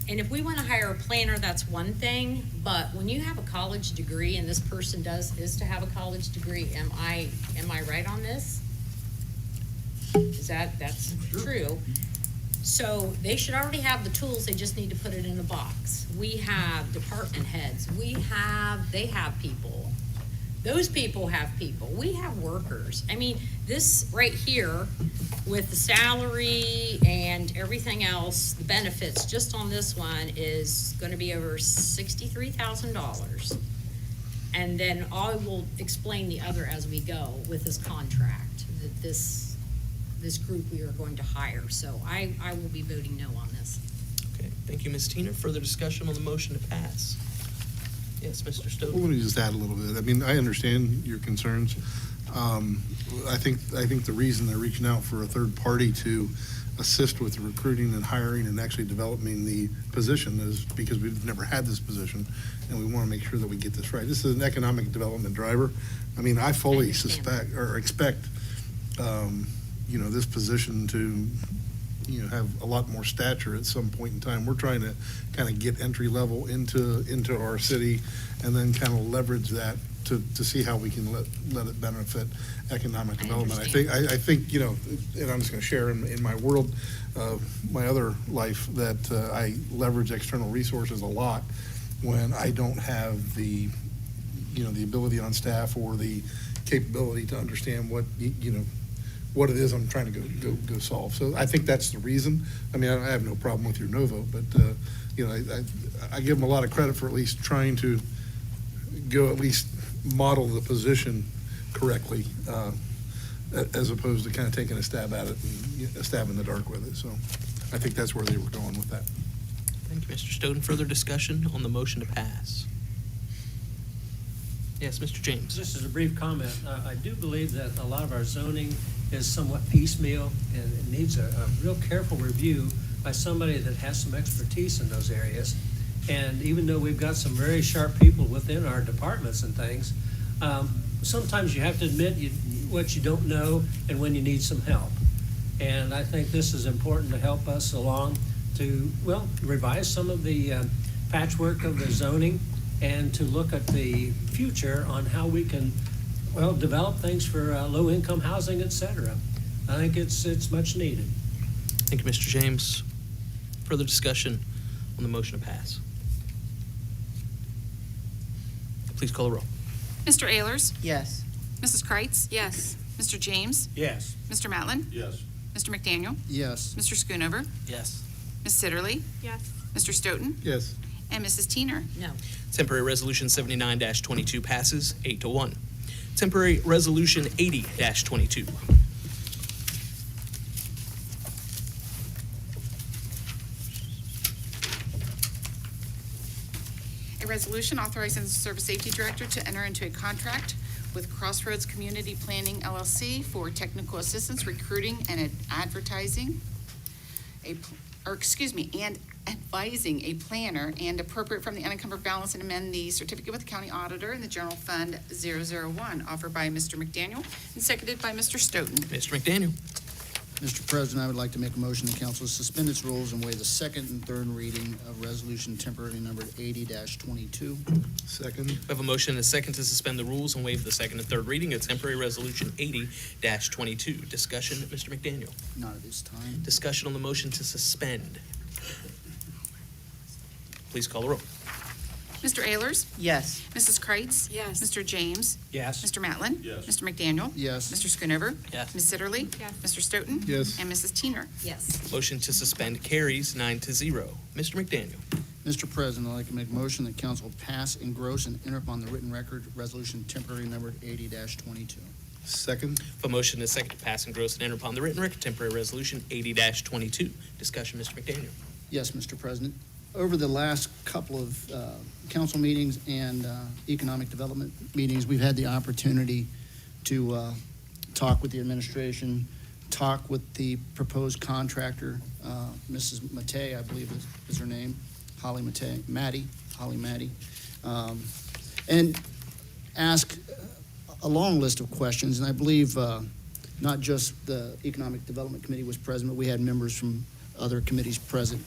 And if we want to hire a planner, that's one thing, but when you have a college degree and this person is to have a college degree, am I right on this? That's true. So they should already have the tools, they just need to put it in a box. We have department heads, they have people. Those people have people, we have workers. I mean, this right here with the salary and everything else, the benefits, just on this one is gonna be over $63,000. And then I will explain the other as we go with this contract, that this group we are going to hire. So I will be voting no on this. Okay, thank you, Ms. Tina. Further discussion on the motion to pass? Yes, Mr. Well, Stoughton. let me just add a little bit. I mean, I understand your concerns. I think the reason they're reaching out for a third party to assist with recruiting and hiring and actually developing the position is because we've never had this position, and we want to make sure that we get this right. This is an economic development driver. I mean, I fully suspect or expect, this position to, have a lot more stature at some point in time. We're trying to kind of get entry level into our city and then kind of leverage that to see how we can let it benefit economic development. I think, and I'm just going to share in my world, my other life, that I leverage external resources a lot when I don't have the ability on staff or the capability to understand what it is I'm trying to go solve. So I think that's the reason. I mean, I have no problem with your no vote, but, I give them a lot of credit for at least trying to go at least model the position correctly, as opposed to kind of taking a stab at it and a stab in the dark with it. So I think that's where they were going with that. Thank you, Mr. Stoughton. Further discussion on the motion to pass? Yes, Mr. James. Just as a brief comment, I do believe that a lot of our zoning is somewhat piecemeal and it needs a real careful review by somebody that has some expertise in those areas. And even though we've got some very sharp people within our departments and things, sometimes you have to admit what you don't know and when you need some help. And I think this is important to help us along to, revise some of the patchwork of the zoning and to look at the future on how we can, develop things for low-income housing, et cetera. I think it's much needed. Thank you, Mr. James. Further discussion on the motion to pass? Please call the roll. Mr. Ayers? Yes. Mrs. Kreitz? Yes. Mr. James? Yes. Mr. Matlin? Yes. Mr. McDaniel? Yes. Mr. Schoonover? Yes. Ms. Sitterly? Yes. Mr. Stoughton? Yes. And Mrs. Teener? No. Temporary Resolution 79-22 passes 8-1. Temporary Resolution 80-22. A resolution authorizing the Service Safety Director to enter into a contract with Crossroads Community Planning LLC for technical assistance, recruiting, and advertising, and advising a planner and appropriate from the unencumbered balance and amend the certificate with the county auditor in the general fund 001, offered by Mr. McDaniel and seconded by Mr. Stoughton. Mr. McDaniel. Mr. President, I would like to make a motion the council suspend its rules and waive the second and third reading of resolution temporarily numbered 80-22. Second. We have a motion and a second to suspend the rules and waive the second and third reading of temporary resolution 80-22. Discussion, Mr. McDaniel. Not at this time. Discussion on the motion to suspend. Please call the roll. Mr. Ayers? Yes. Mrs. Kreitz? Yes. Mr. James? Yes. Mr. Matlin? Yes. Mr. McDaniel? Yes. Mr. Schoonover? Yes. Ms. Sitterly? Yes. Mr. Stoughton? Yes. And Mrs. Teener. Yes. Motion to suspend carries 9-0. Mr. McDaniel. Mr. President, I'd like to make a motion that council pass, engross, and enter upon the written record resolution temporarily numbered 80-22. Second. A motion and a second to pass, engross, and enter upon the written record temporary resolution 80-22. Discussion, Mr. McDaniel. Yes, Mr. President. Over the last couple of council meetings and economic development meetings, we've had the opportunity to talk with the administration, talk with the proposed contractor, Mrs. Matei, I believe is her name, Holly Matei, and ask a long list of questions. And I believe not just the Economic Development Committee was present, but we had members from other committees present.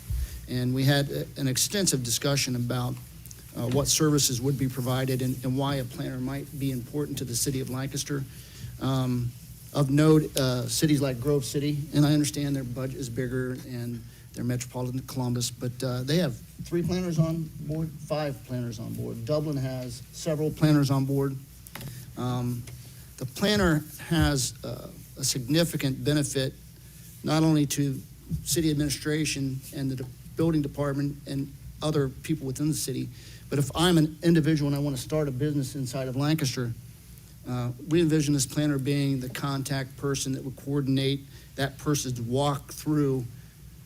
And we had an extensive discussion about what services would be provided and why a planner might be important to the city of Lancaster. Of note, cities like Grove City, and I understand their budget is bigger and they're metropolitan Columbus, but they have 3 planners on board, 5 planners on board. Dublin has several planners on board. The planner has a significant benefit not only to city administration and the building department and other people within the city, but if I'm an individual and I want to start a business inside of Lancaster, we envision this planner being the contact person that would coordinate that person's walk through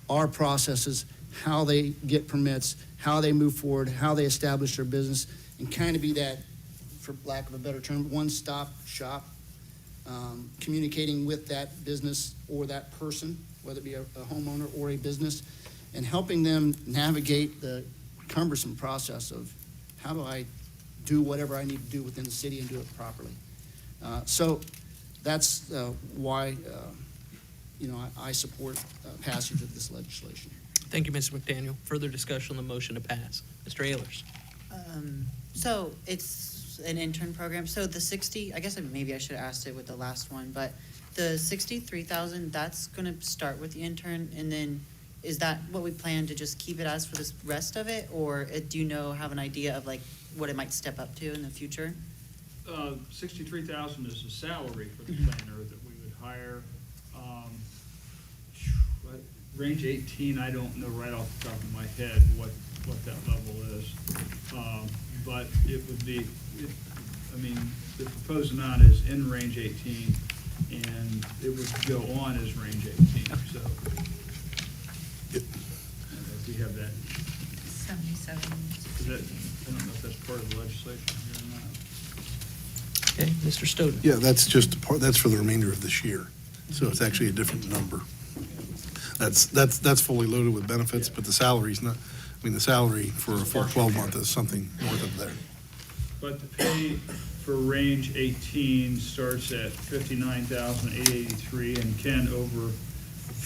our processes, how they get permits, how they move forward, how they establish their business, and kind of be that, for lack of a better term, one-stop shop, communicating with that business or that person, whether it be a homeowner or a business, and helping them navigate the cumbersome process of how do I do whatever I need to do within the city and do it properly. So that's why I support passage of this legislation. Thank you, Mr. McDaniel. Further discussion on the motion to pass. Mr. Ayers. So it's an intern program. So the 60, I guess maybe I should have asked it with the last one, but the 63,000, that's going to start with the intern, and then is that what we plan to just keep it as for the rest of it, or do you have an idea of like what it might step up to in the future? 63,000 is the salary for the planner that we would hire. Range 18, I don't know right off the top of my head what that level is. But it would be, the proposed amount is in range 18, and it would go on as range 18, so. If we have that. 77. I don't know if that's part of the legislation here or not. Okay, Mr. Stoughton. Yeah, that's just a part, that's for the remainder of this year. So it's actually a different number. That's fully loaded with benefits, but the salary's not, the salary for a full 12-month is something north of there. But the pay for range 18 starts at $59,883 and can, over a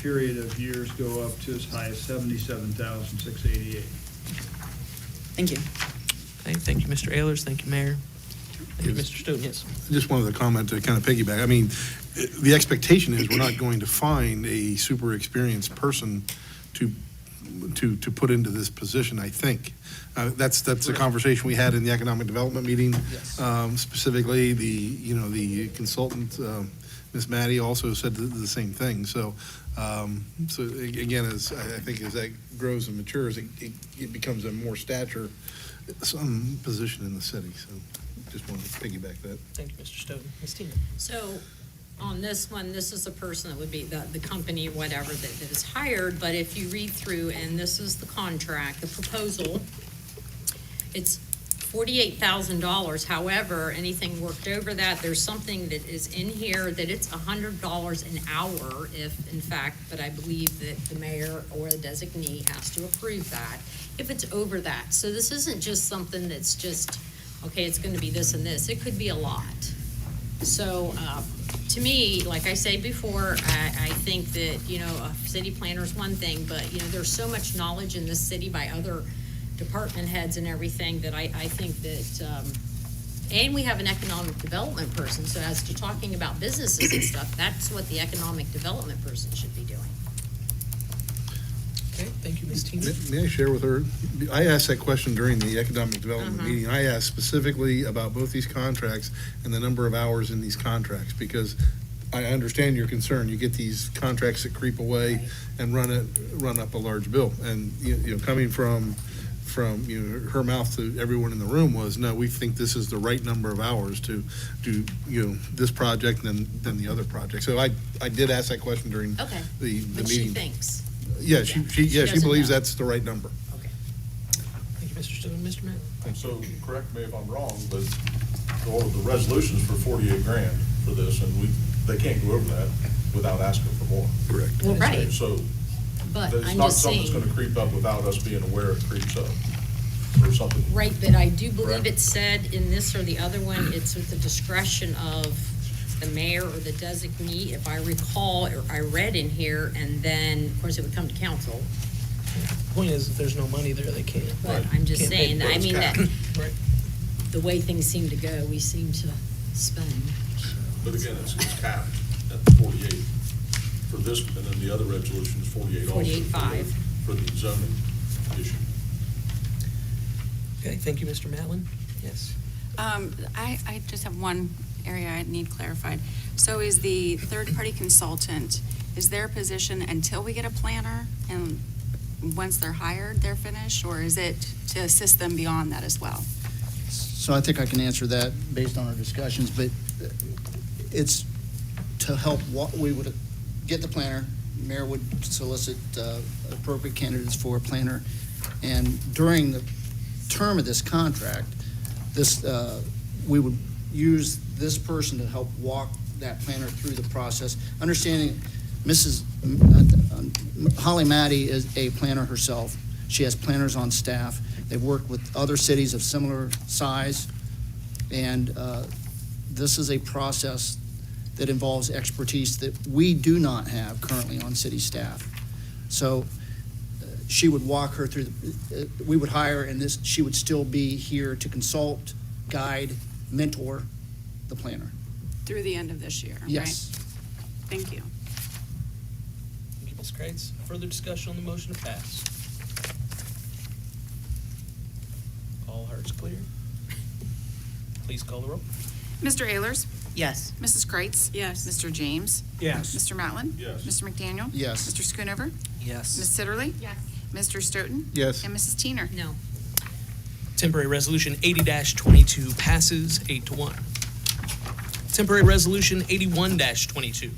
period of years, go up to as high as $77,688. Thank you. Okay, thank you, Mr. Ayers. Thank you, Mayor. Thank you, Mr. Stoughton. Yes. Just wanted to comment to kind of piggyback. The expectation is we're not going to find a super experienced person to put into this position, I think. That's the conversation we had in the economic development meeting. Yes. Specifically, the consultant, Ms. Maddie, also said the same thing. So again, as that grows and matures, it becomes a more stature, some position in the city. So just wanted to piggyback that. Thank you, Mr. Stoughton. Ms. Tina. So on this one, this is the person that would be the company, whatever, that is hired. But if you read through, and this is the contract, the proposal, it's $48,000. However, anything worked over that, there's something that is in here that it's $100 an hour if, in fact, but I believe that the mayor or the designee has to approve that if it's over that. So this isn't just something that's just, okay, it's going to be this and this. It could be a lot. So to me, like I say before, I think that, a city planner is one thing, but, there's so much knowledge in this city by other department heads and everything that I think that, and we have an economic development person, so as to talking about businesses and stuff, that's what the economic development person should be doing. Okay, thank you, Ms. Tina. May I share with her? I asked that question during the economic development meeting. I asked specifically about both these contracts and the number of hours in these contracts, because I understand your concern. You get these contracts that creep away and run up a large bill. And, coming from her mouth to everyone in the room was, no, we think this is the right number of hours to do, this project and then the other project. So I did ask that question during Okay. the But she meeting. thinks. Yeah, she doesn't believes know. that's the right number. Thank you, Mr. Stone. Mr. Matt? So, correct me if I'm wrong, but all of the resolutions for 48 grand for this, and they can't go over that without asking for more. Correct. Well, right. So, But it's I'm not just something that's saying, gonna creep up without us being aware it creeps up, or something. right, but I do believe Correct. it said in this or the other one, it's with the discretion of the mayor or the designee, if I recall, or I read in here, and then, of course, it would come to council. Point is, if there's no money there, they can't. But I'm just Can't pay saying, the I bills. mean, that, Right. the way things seem to go, we seem to spend. But again, it's capped at the 48 for this, and then the other resolution is 48 also. 48.5. For the zoning issue. Okay, thank you, Mr. Matlin. Yes. I just have one area I need clarified. So is the third-party consultant, is their position until we get a planner, and once they're hired, they're finished, or is it to assist them beyond that as well? So I think I can answer that based on our discussions, but it's to help, we would get the planner, mayor would solicit appropriate candidates for a planner, and during the term of this contract, we would use this person to help walk that planner through the process, understanding Mrs. Holly Matty is a planner herself. She has planners on staff. They've worked with other cities of similar size, and this is a process that involves expertise that we do not have currently on city staff. So she would walk her through, we would hire, and she would still be here to consult, guide, mentor the planner. Through the end of this year, right? Yes. Thank you. Thank you, Ms. Kreitz. Further discussion on the motion to pass? All hearts clear? Please call the roll. Mr. Ayers? Yes. Mrs. Kreitz? Yes. Mr. James? Yes. Mr. Matlin? Yes. Mr. McDaniel? Yes. Mr. Schoonover? Yes. Ms. Sitterly? Yes. Mr. Stoughton? Yes. And Mrs. Teener? No. Temporary Resolution 80-22 passes 8-1. Temporary Resolution 81-22.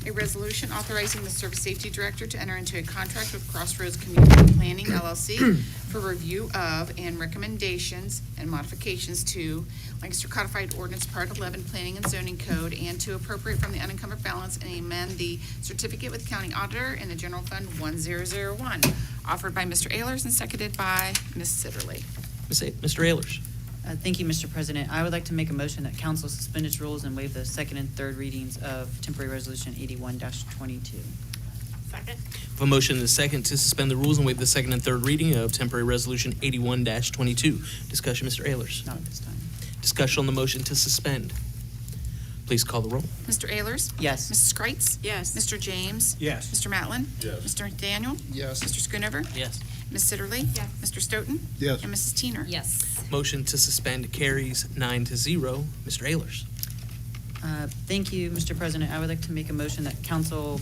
A resolution authorizing the Service Safety Director to enter into a contract with Crossroads Community Planning LLC for review of and recommendations and modifications to Lancaster Codified Ordinance Part 11 Planning and Zoning Code, and to appropriate from the unencumbered balance and amend the certificate with County Auditor in the General Fund 1001, offered by Mr. Ayers and seconded by Ms. Sitterly. Mr. Ayers. Thank you, Mr. President. I would like to make a motion that council suspend its rules and waive the second and third readings of temporary resolution 81-22. Second. A motion and a second to suspend the rules and waive the second and third reading of Temporary Resolution 81-22. Discussion, Mr. Ayers. Not at this time. Discussion on the motion to suspend. Please call the roll. Mr. Ayers? Yes. Mrs. Kreitz? Yes. Mr. James? Yes. Mr. Matlin? Yes. Mr. McDaniel? Yes. Mr. Schoonover? Yes. Ms. Sitterly? Yes. Mr. Stoughton? Yes. And Mrs. Teener? Yes. Motion to suspend carries 9-0. Mr. Ayers. Thank you, Mr. President. I would like to make a motion that council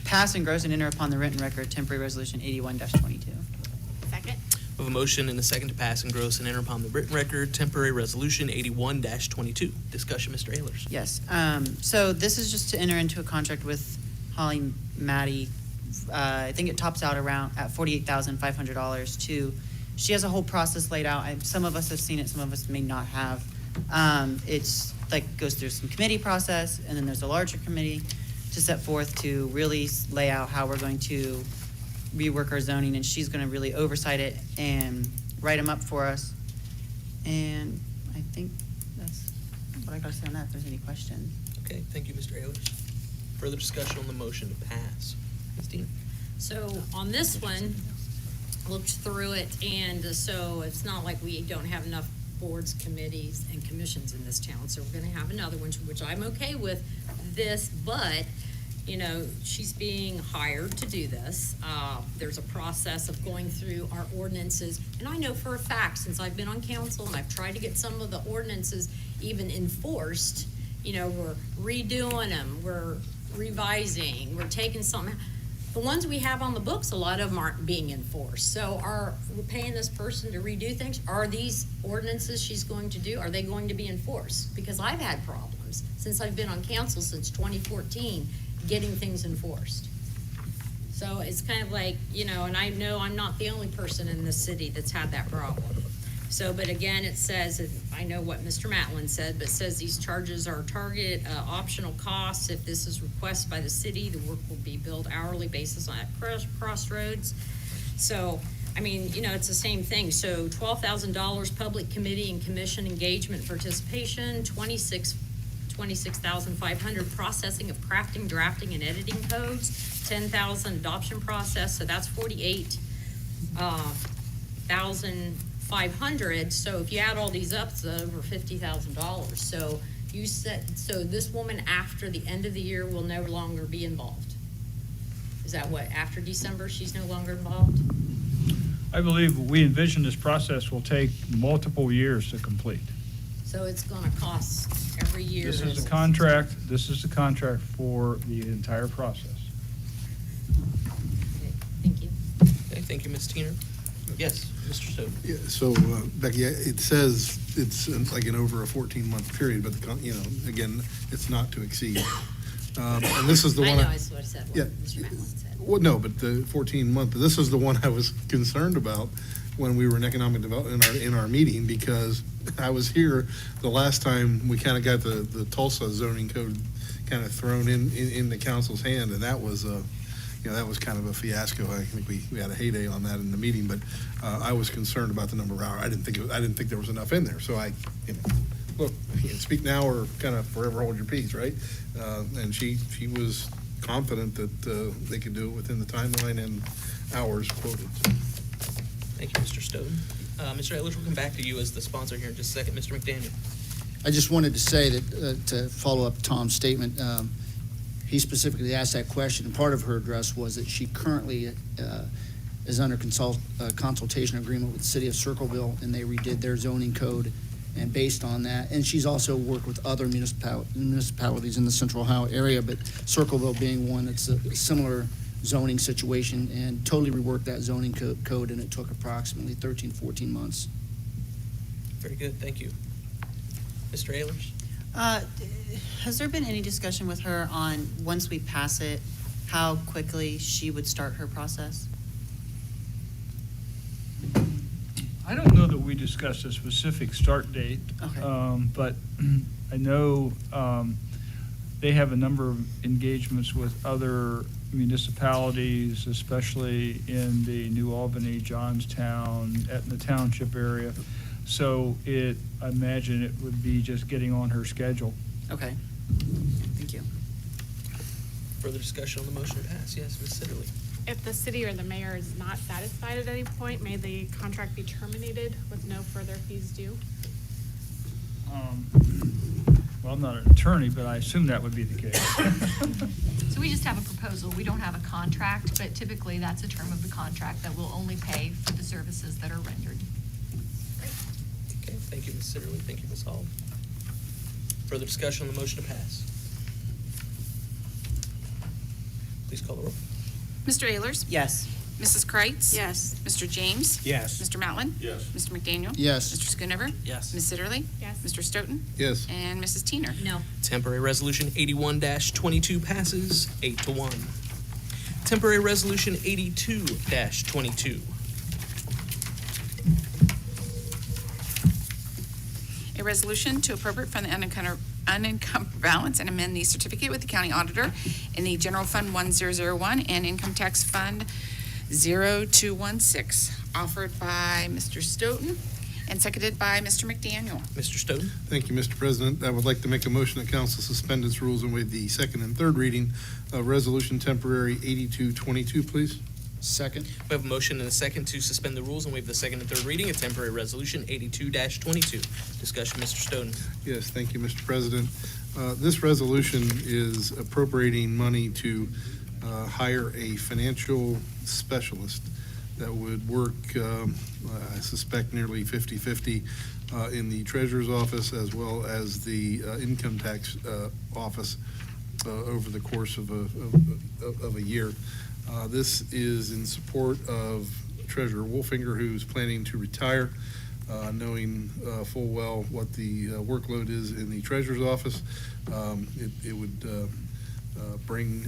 pass, engross, and enter upon the written record temporary resolution 81-22. Second. We have a motion and a second to pass, engross, and enter upon the written record Temporary Resolution 81-22. Discussion, Mr. Ayers. Yes, so this is just to enter into a contract with Holly Matty. I think it tops out around at $48,500 to, she has a whole process laid out. Some of us have seen it, some of us may not have. It's like, goes through some committee process, and then there's a larger committee to set forth to really lay out how we're going to rework our zoning, and she's gonna really oversight it and write them up for us. And I think that's That's what I gotta say on that, if there's any questions. Okay, thank you, Mr. Ayers. Further discussion on the motion to pass. Ms. Tina? So on this one, looked through it, and so it's not like we don't have enough boards, committees, and commissions in this town. So we're gonna have another one, which I'm okay with this, but, you know, she's being hired to do this. There's a process of going through our ordinances, and I know for a fact, since I've been on council and I've tried to get some of the ordinances even enforced, you know, we're redoing them, we're revising, we're taking some. The ones we have on the books, a lot of them aren't being enforced. So we're paying this person to redo things. Are these ordinances she's going to do, are they going to be enforced? Because I've had problems since I've been on council since 2014, getting things enforced. So it's kind of like, you know, and I know I'm not the only person in this city that's had that problem. So, but again, it says, and I know what Mr. Matlin said, but it says these charges are target optional costs. If this is requested by the city, the work will be billed hourly basis on crossroads. So, I mean, you know, it's the same thing. So $12,000 public committee and commission engagement participation, $26,500 processing of crafting, drafting, and editing codes, $10,000 adoption process, so that's $48,500. So if you add all these up, it's over $50,000. So you said, so this woman after the end of the year will no longer be involved. Is that what, after December, she's no longer involved? I believe we envision this process will take multiple years to complete. So it's gonna cost every year. This is a contract for the entire process. Thank you. Okay, thank you, Ms. Teener. Yes, Mr. Stoughton. Yeah, so Becky, it says it's like an over a 14-month period, but you know, again, it's not to exceed. And this is the one. I know, I sort of said what Yeah. Mr. Matlin said. Well, no, but the 14-month, this is the one I was concerned about when we were in economic development in our meeting, because I was here the last time we kind of got the Tulsa zoning code kind of thrown in the council's hand, and that was you know, that was kind of a fiasco. I think we had a heyday on that in the meeting, but I was concerned about the number of hours. I didn't think there was enough in there. So you know, look, you can speak now or kind of forever hold your peace, right? And she was confident that they could do it within the timeline and hours quoted. Thank you, Mr. Stoughton. Mr. Eilish, we'll come back to you as the sponsor here in just a second. Mr. McDaniel. I just wanted to say that, to follow up Tom's statement, he specifically asked that question, and part of her address was that she currently is under consultation agreement with the city of Circleville, and they redid their zoning code, and based on that, and she's also worked with other municipalities in the Central Ohio area, but Circleville being one that's a similar zoning situation, and totally reworked that zoning code, and it took approximately 13, 14 months. Very good, thank you. Mr. Eilish. Has there been any discussion with her on, once we pass it, how quickly she would start her process? I don't know that we discussed a specific start date. Okay. But I know they have a number of engagements with other municipalities, especially in the New Albany, Johnstown, Etna Township area. So I imagine it would be just getting on her schedule. Okay, thank you. Further discussion on the motion to pass? Yes, Ms. Sitterly. If the city or the mayor is not satisfied at any point, may the contract be terminated with no further fees due? Well, I'm not an attorney, but I assume that would be the case. So we just have a proposal. We don't have a contract, but typically that's a term of the contract that will only pay for the services that are rendered. Okay, thank you, Ms. Sitterly. Thank you, Ms. Hall. Further discussion on the motion to pass? Please call the roll. Mr. Ehlers? Yes. Mrs. Kreitz? Yes. Mr. James? Yes. Mr. Matlin? Yes. Mr. McDaniel? Yes. Mr. Schoonover? Yes. Ms. Sitterly? Yes. Mr. Stoughton? Yes. And Mrs. Teener? No. Temporary Resolution 81-22 passes 8-1. Temporary Resolution 82-22. A resolution to appropriate from the unencumbered balance and amend the certificate with the county auditor in the General Fund 1001 and Income Tax Fund 0216, offered by Mr. Stoughton. and seconded by Mr. McDaniel. Mr. Stoughton? Thank you, Mr. President. I would like to make a motion that council suspend its rules and waive the second and third reading of Resolution Temporary 8222, please. Second. We have a motion and a second to suspend the rules and waive the second and third reading of temporary resolution 82-22. Discussion, Mr. Stoughton. Yes, thank you, Mr. President. This resolution is appropriating money to hire a financial specialist that would work, I suspect, nearly 50/50 in the treasurer's office as well as the income tax office over the course of a year. This is in support of Treasurer Wolfinger, who's planning to retire, knowing full well what the workload is in the treasurer's office. It would bring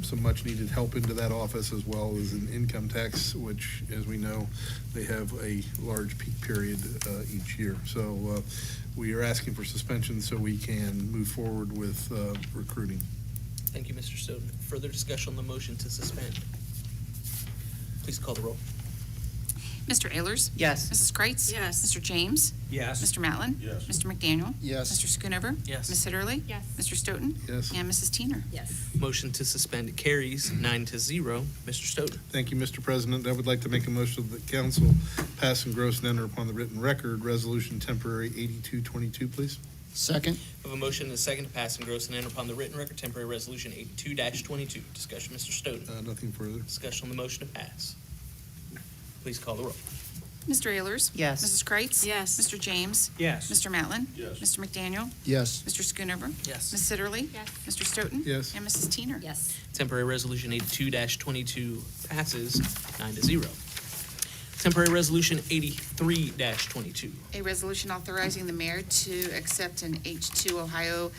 some much-needed help into that office, as well as in income tax, which, as we know, they have a large peak period each year. So we are asking for suspension so we can move forward with recruiting. Thank you, Mr. Stoughton. Further discussion on the motion to suspend. Please call the roll. Mr. Ayers? Yes. Mrs. Kreitz? Yes. Mr. James? Yes. Mr. Matlin? Yes. Mr. McDaniel? Yes. Mr. Schoonover? Yes. Ms. Sitterly? Yes. Mr. Stoughton? Yes. And Mrs. Teener. Yes. Motion to suspend carries 9-0. Mr. Stoughton. Thank you, Mr. President. I would like to make a motion that council pass and gross and enter upon the written record Resolution Temporary 8222, please. Second. We have a motion and a second to pass and gross and enter upon the written record temporary resolution 82-22. Discussion, Mr. Stoughton. Nothing further. Discussion on the motion to pass. Please call the roll. Mr. Ayers? Yes. Mrs. Kreitz? Yes. Mr. James? Yes. Mr. Matlin? Yes. Mr. McDaniel? Yes. Mr. Schoonover? Yes. Ms. Sitterly? Yes. Mr. Stoughton? Yes. And Mrs. Teener. Yes. Temporary resolution 82-22 passes 9-0. Temporary resolution 83-22. A resolution authorizing the mayor to accept an H2 Ohio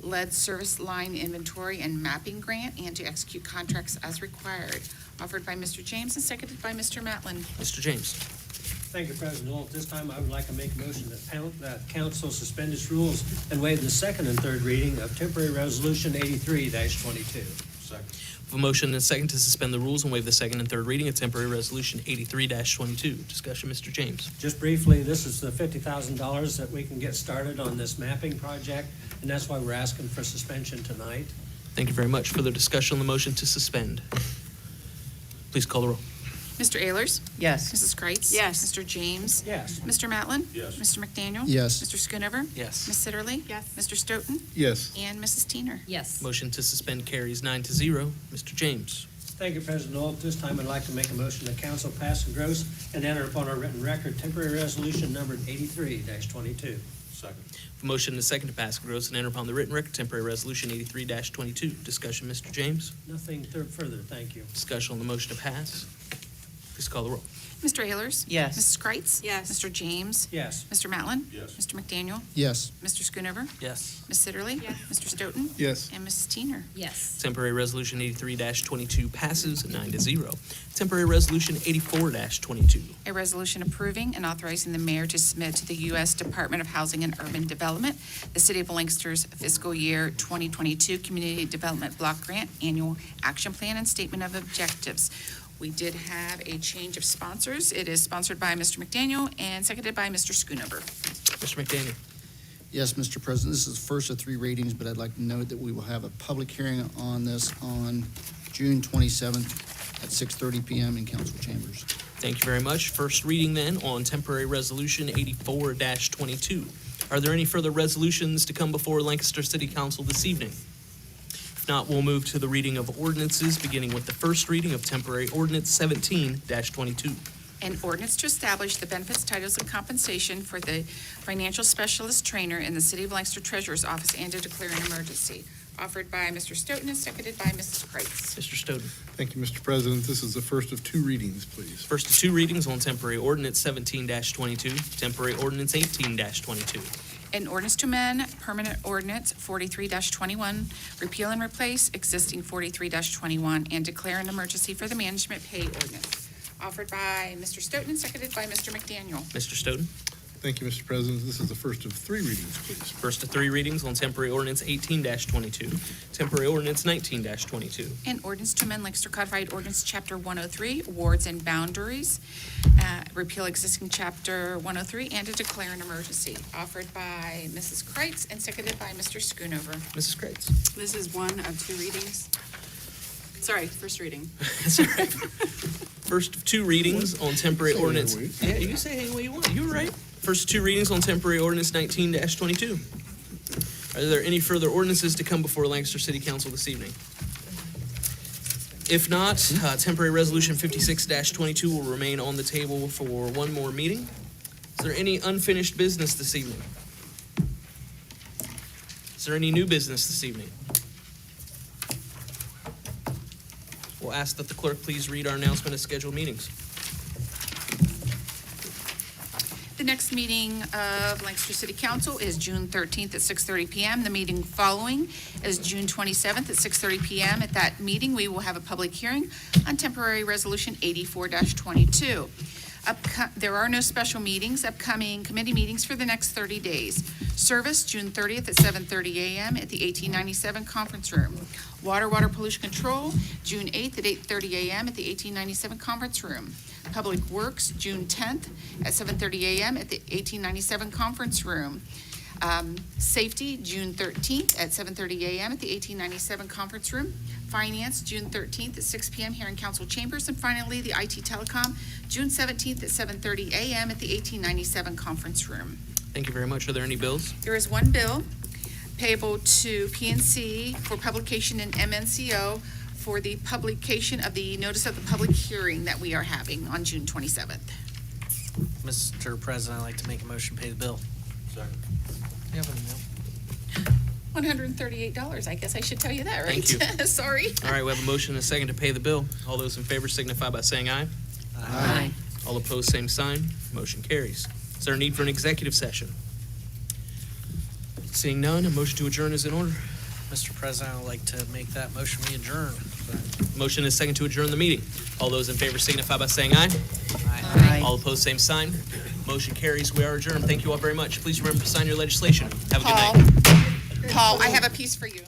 lead service line inventory and mapping grant and to execute contracts as required. Offered by Mr. James and seconded by Mr. Matlin. Mr. James. Thank you, President Noel. At this time, I would like to make a motion that council suspend its rules and waive the second and third reading of temporary resolution 83-22. Second. We have a motion and a second to suspend the rules and waive the second and third reading of temporary resolution 83-22. Discussion, Mr. James. Just briefly, this is the $50,000 that we can get started on this mapping project, and that's why we're asking for suspension tonight. Thank you very much. Further discussion on the motion to suspend. Please call the roll. Mr. Ayers? Yes. Mrs. Kreitz? Yes. Mr. James? Yes. Mr. Matlin? Yes. Mr. McDaniel? Yes. Mr. Schoonover? Yes. Ms. Sitterly? Yes. Mr. Stoughton? Yes. And Mrs. Teener. Yes. Motion to suspend carries 9-0. Mr. James. Thank you, President Noel. At this time, I'd like to make a motion that council pass and gross and enter upon our written record temporary resolution numbered 83-22. Second. A motion and a second to pass and gross and enter upon the written record temporary resolution 83-22. Discussion, Mr. James. Nothing further, thank you. Discussion on the motion to pass. Please call the roll. Mr. Ayers? Yes. Mrs. Kreitz? Yes. Mr. James? Yes. Mr. Matlin? Yes. Mr. McDaniel? Yes. Mr. Schoonover? Yes. Ms. Sitterly? Yes. Mr. Stoughton? Yes. And Mrs. Teener. Yes. Temporary resolution 83-22 passes 9-0. Temporary resolution 84-22. A resolution approving and authorizing the mayor to submit to the U.S. Department of Housing and Urban Development the City of Lancaster's fiscal year 2022 Community Development Block Grant Annual Action Plan and Statement of Objectives. We did have a change of sponsors. It is sponsored by Mr. McDaniel and seconded by Mr. Schoonover. Mr. McDaniel. Yes, Mr. President, this is the first of 3 readings, but I'd like to note that we will have a public hearing on this on June 27th at 6:30 PM in council chambers. Thank you very much. First reading then on temporary resolution 84-22. Are there any further resolutions to come before Lancaster City Council this evening? If not, we'll move to the reading of ordinances, beginning with the first reading of temporary ordinance 17-22. An ordinance to establish the benefits, titles, and compensation for the financial specialist trainer in the City of Lancaster Treasurer's Office and to declare an emergency. Offered by Mr. Stoughton and seconded by Mrs. Kreitz. Mr. Stoughton. Thank you, Mr. President. This is the first of 2 readings, please. First of 2 readings on temporary ordinance 17-22, temporary ordinance 18-22. An ordinance to amend permanent ordinance 43-21, repeal and replace existing 43-21, and declare an emergency for the management pay ordinance. Offered by Mr. Stoughton and seconded by Mr. McDaniel. Mr. Stoughton. Thank you, Mr. President. This is the first of three readings, please. First of three readings on temporary ordinance 18-22, temporary ordinance 19-22. An ordinance to amend Lancaster Codified Ordinance Chapter 103, Wards and Boundaries, repeal existing Chapter 103, and to declare an emergency. Offered by Mrs. Kreitz and seconded by Mr. Schoonover. Mrs. Kreitz. This is one of two readings. Sorry, first reading. That's all right. First of two readings on temporary Say ordinance. any way. Yeah, you can say any way you want. You were right. First of two readings on temporary ordinance 19-22. Are there any further ordinances to come before Lancaster City Council this evening? If not, temporary resolution 56-22 will remain on the table for one more meeting. Is there any unfinished business this evening? Is there any new business this evening? We'll ask that the clerk please read our announcement of scheduled meetings. The next meeting of Lancaster City Council is June 13th at 6:30 PM. The meeting following is June 27th at 6:30 PM. At that meeting, we will have a public hearing on temporary resolution 84-22. There are no special meetings. Upcoming committee meetings for the next 30 days. Service, June 30th at 7:30 AM at the 1897 Conference Room. Water Pollution Control, June 8th at 8:30 AM at the 1897 Conference Room. Public Works, June 10th at 7:30 AM at the 1897 Conference Room. Safety, June 13th at 7:30 AM at the 1897 Conference Room. Finance, June 13th at 6 PM here in Council Chambers. And finally, the IT Telecom, June 17th at 7:30 AM at the 1897 Conference Room. Thank you very much. Are there any bills? There is one bill payable to PNC for publication in MNCO for the publication of the notice of the public hearing that we are having on June 27th. Mr. President, I'd like to make a motion to pay the bill. Second. You have an amount? $138. I guess I should tell you that, right? Thank you. Sorry. All right, we have a motion and a second to pay the bill. All those in favor signify by saying aye. Aye. All opposed, same sign. Motion carries. Is there a need for an executive session? Seeing none, a motion to adjourn is in order. Mr. President, I'd like to make that motion we adjourn. Motion is second to adjourn the meeting. All those in favor signify by saying aye. Aye. All opposed, same sign. Motion carries. We are adjourned. Thank you all very much. Please remember to sign your legislation. Have a good night. Paul, I have a piece for you.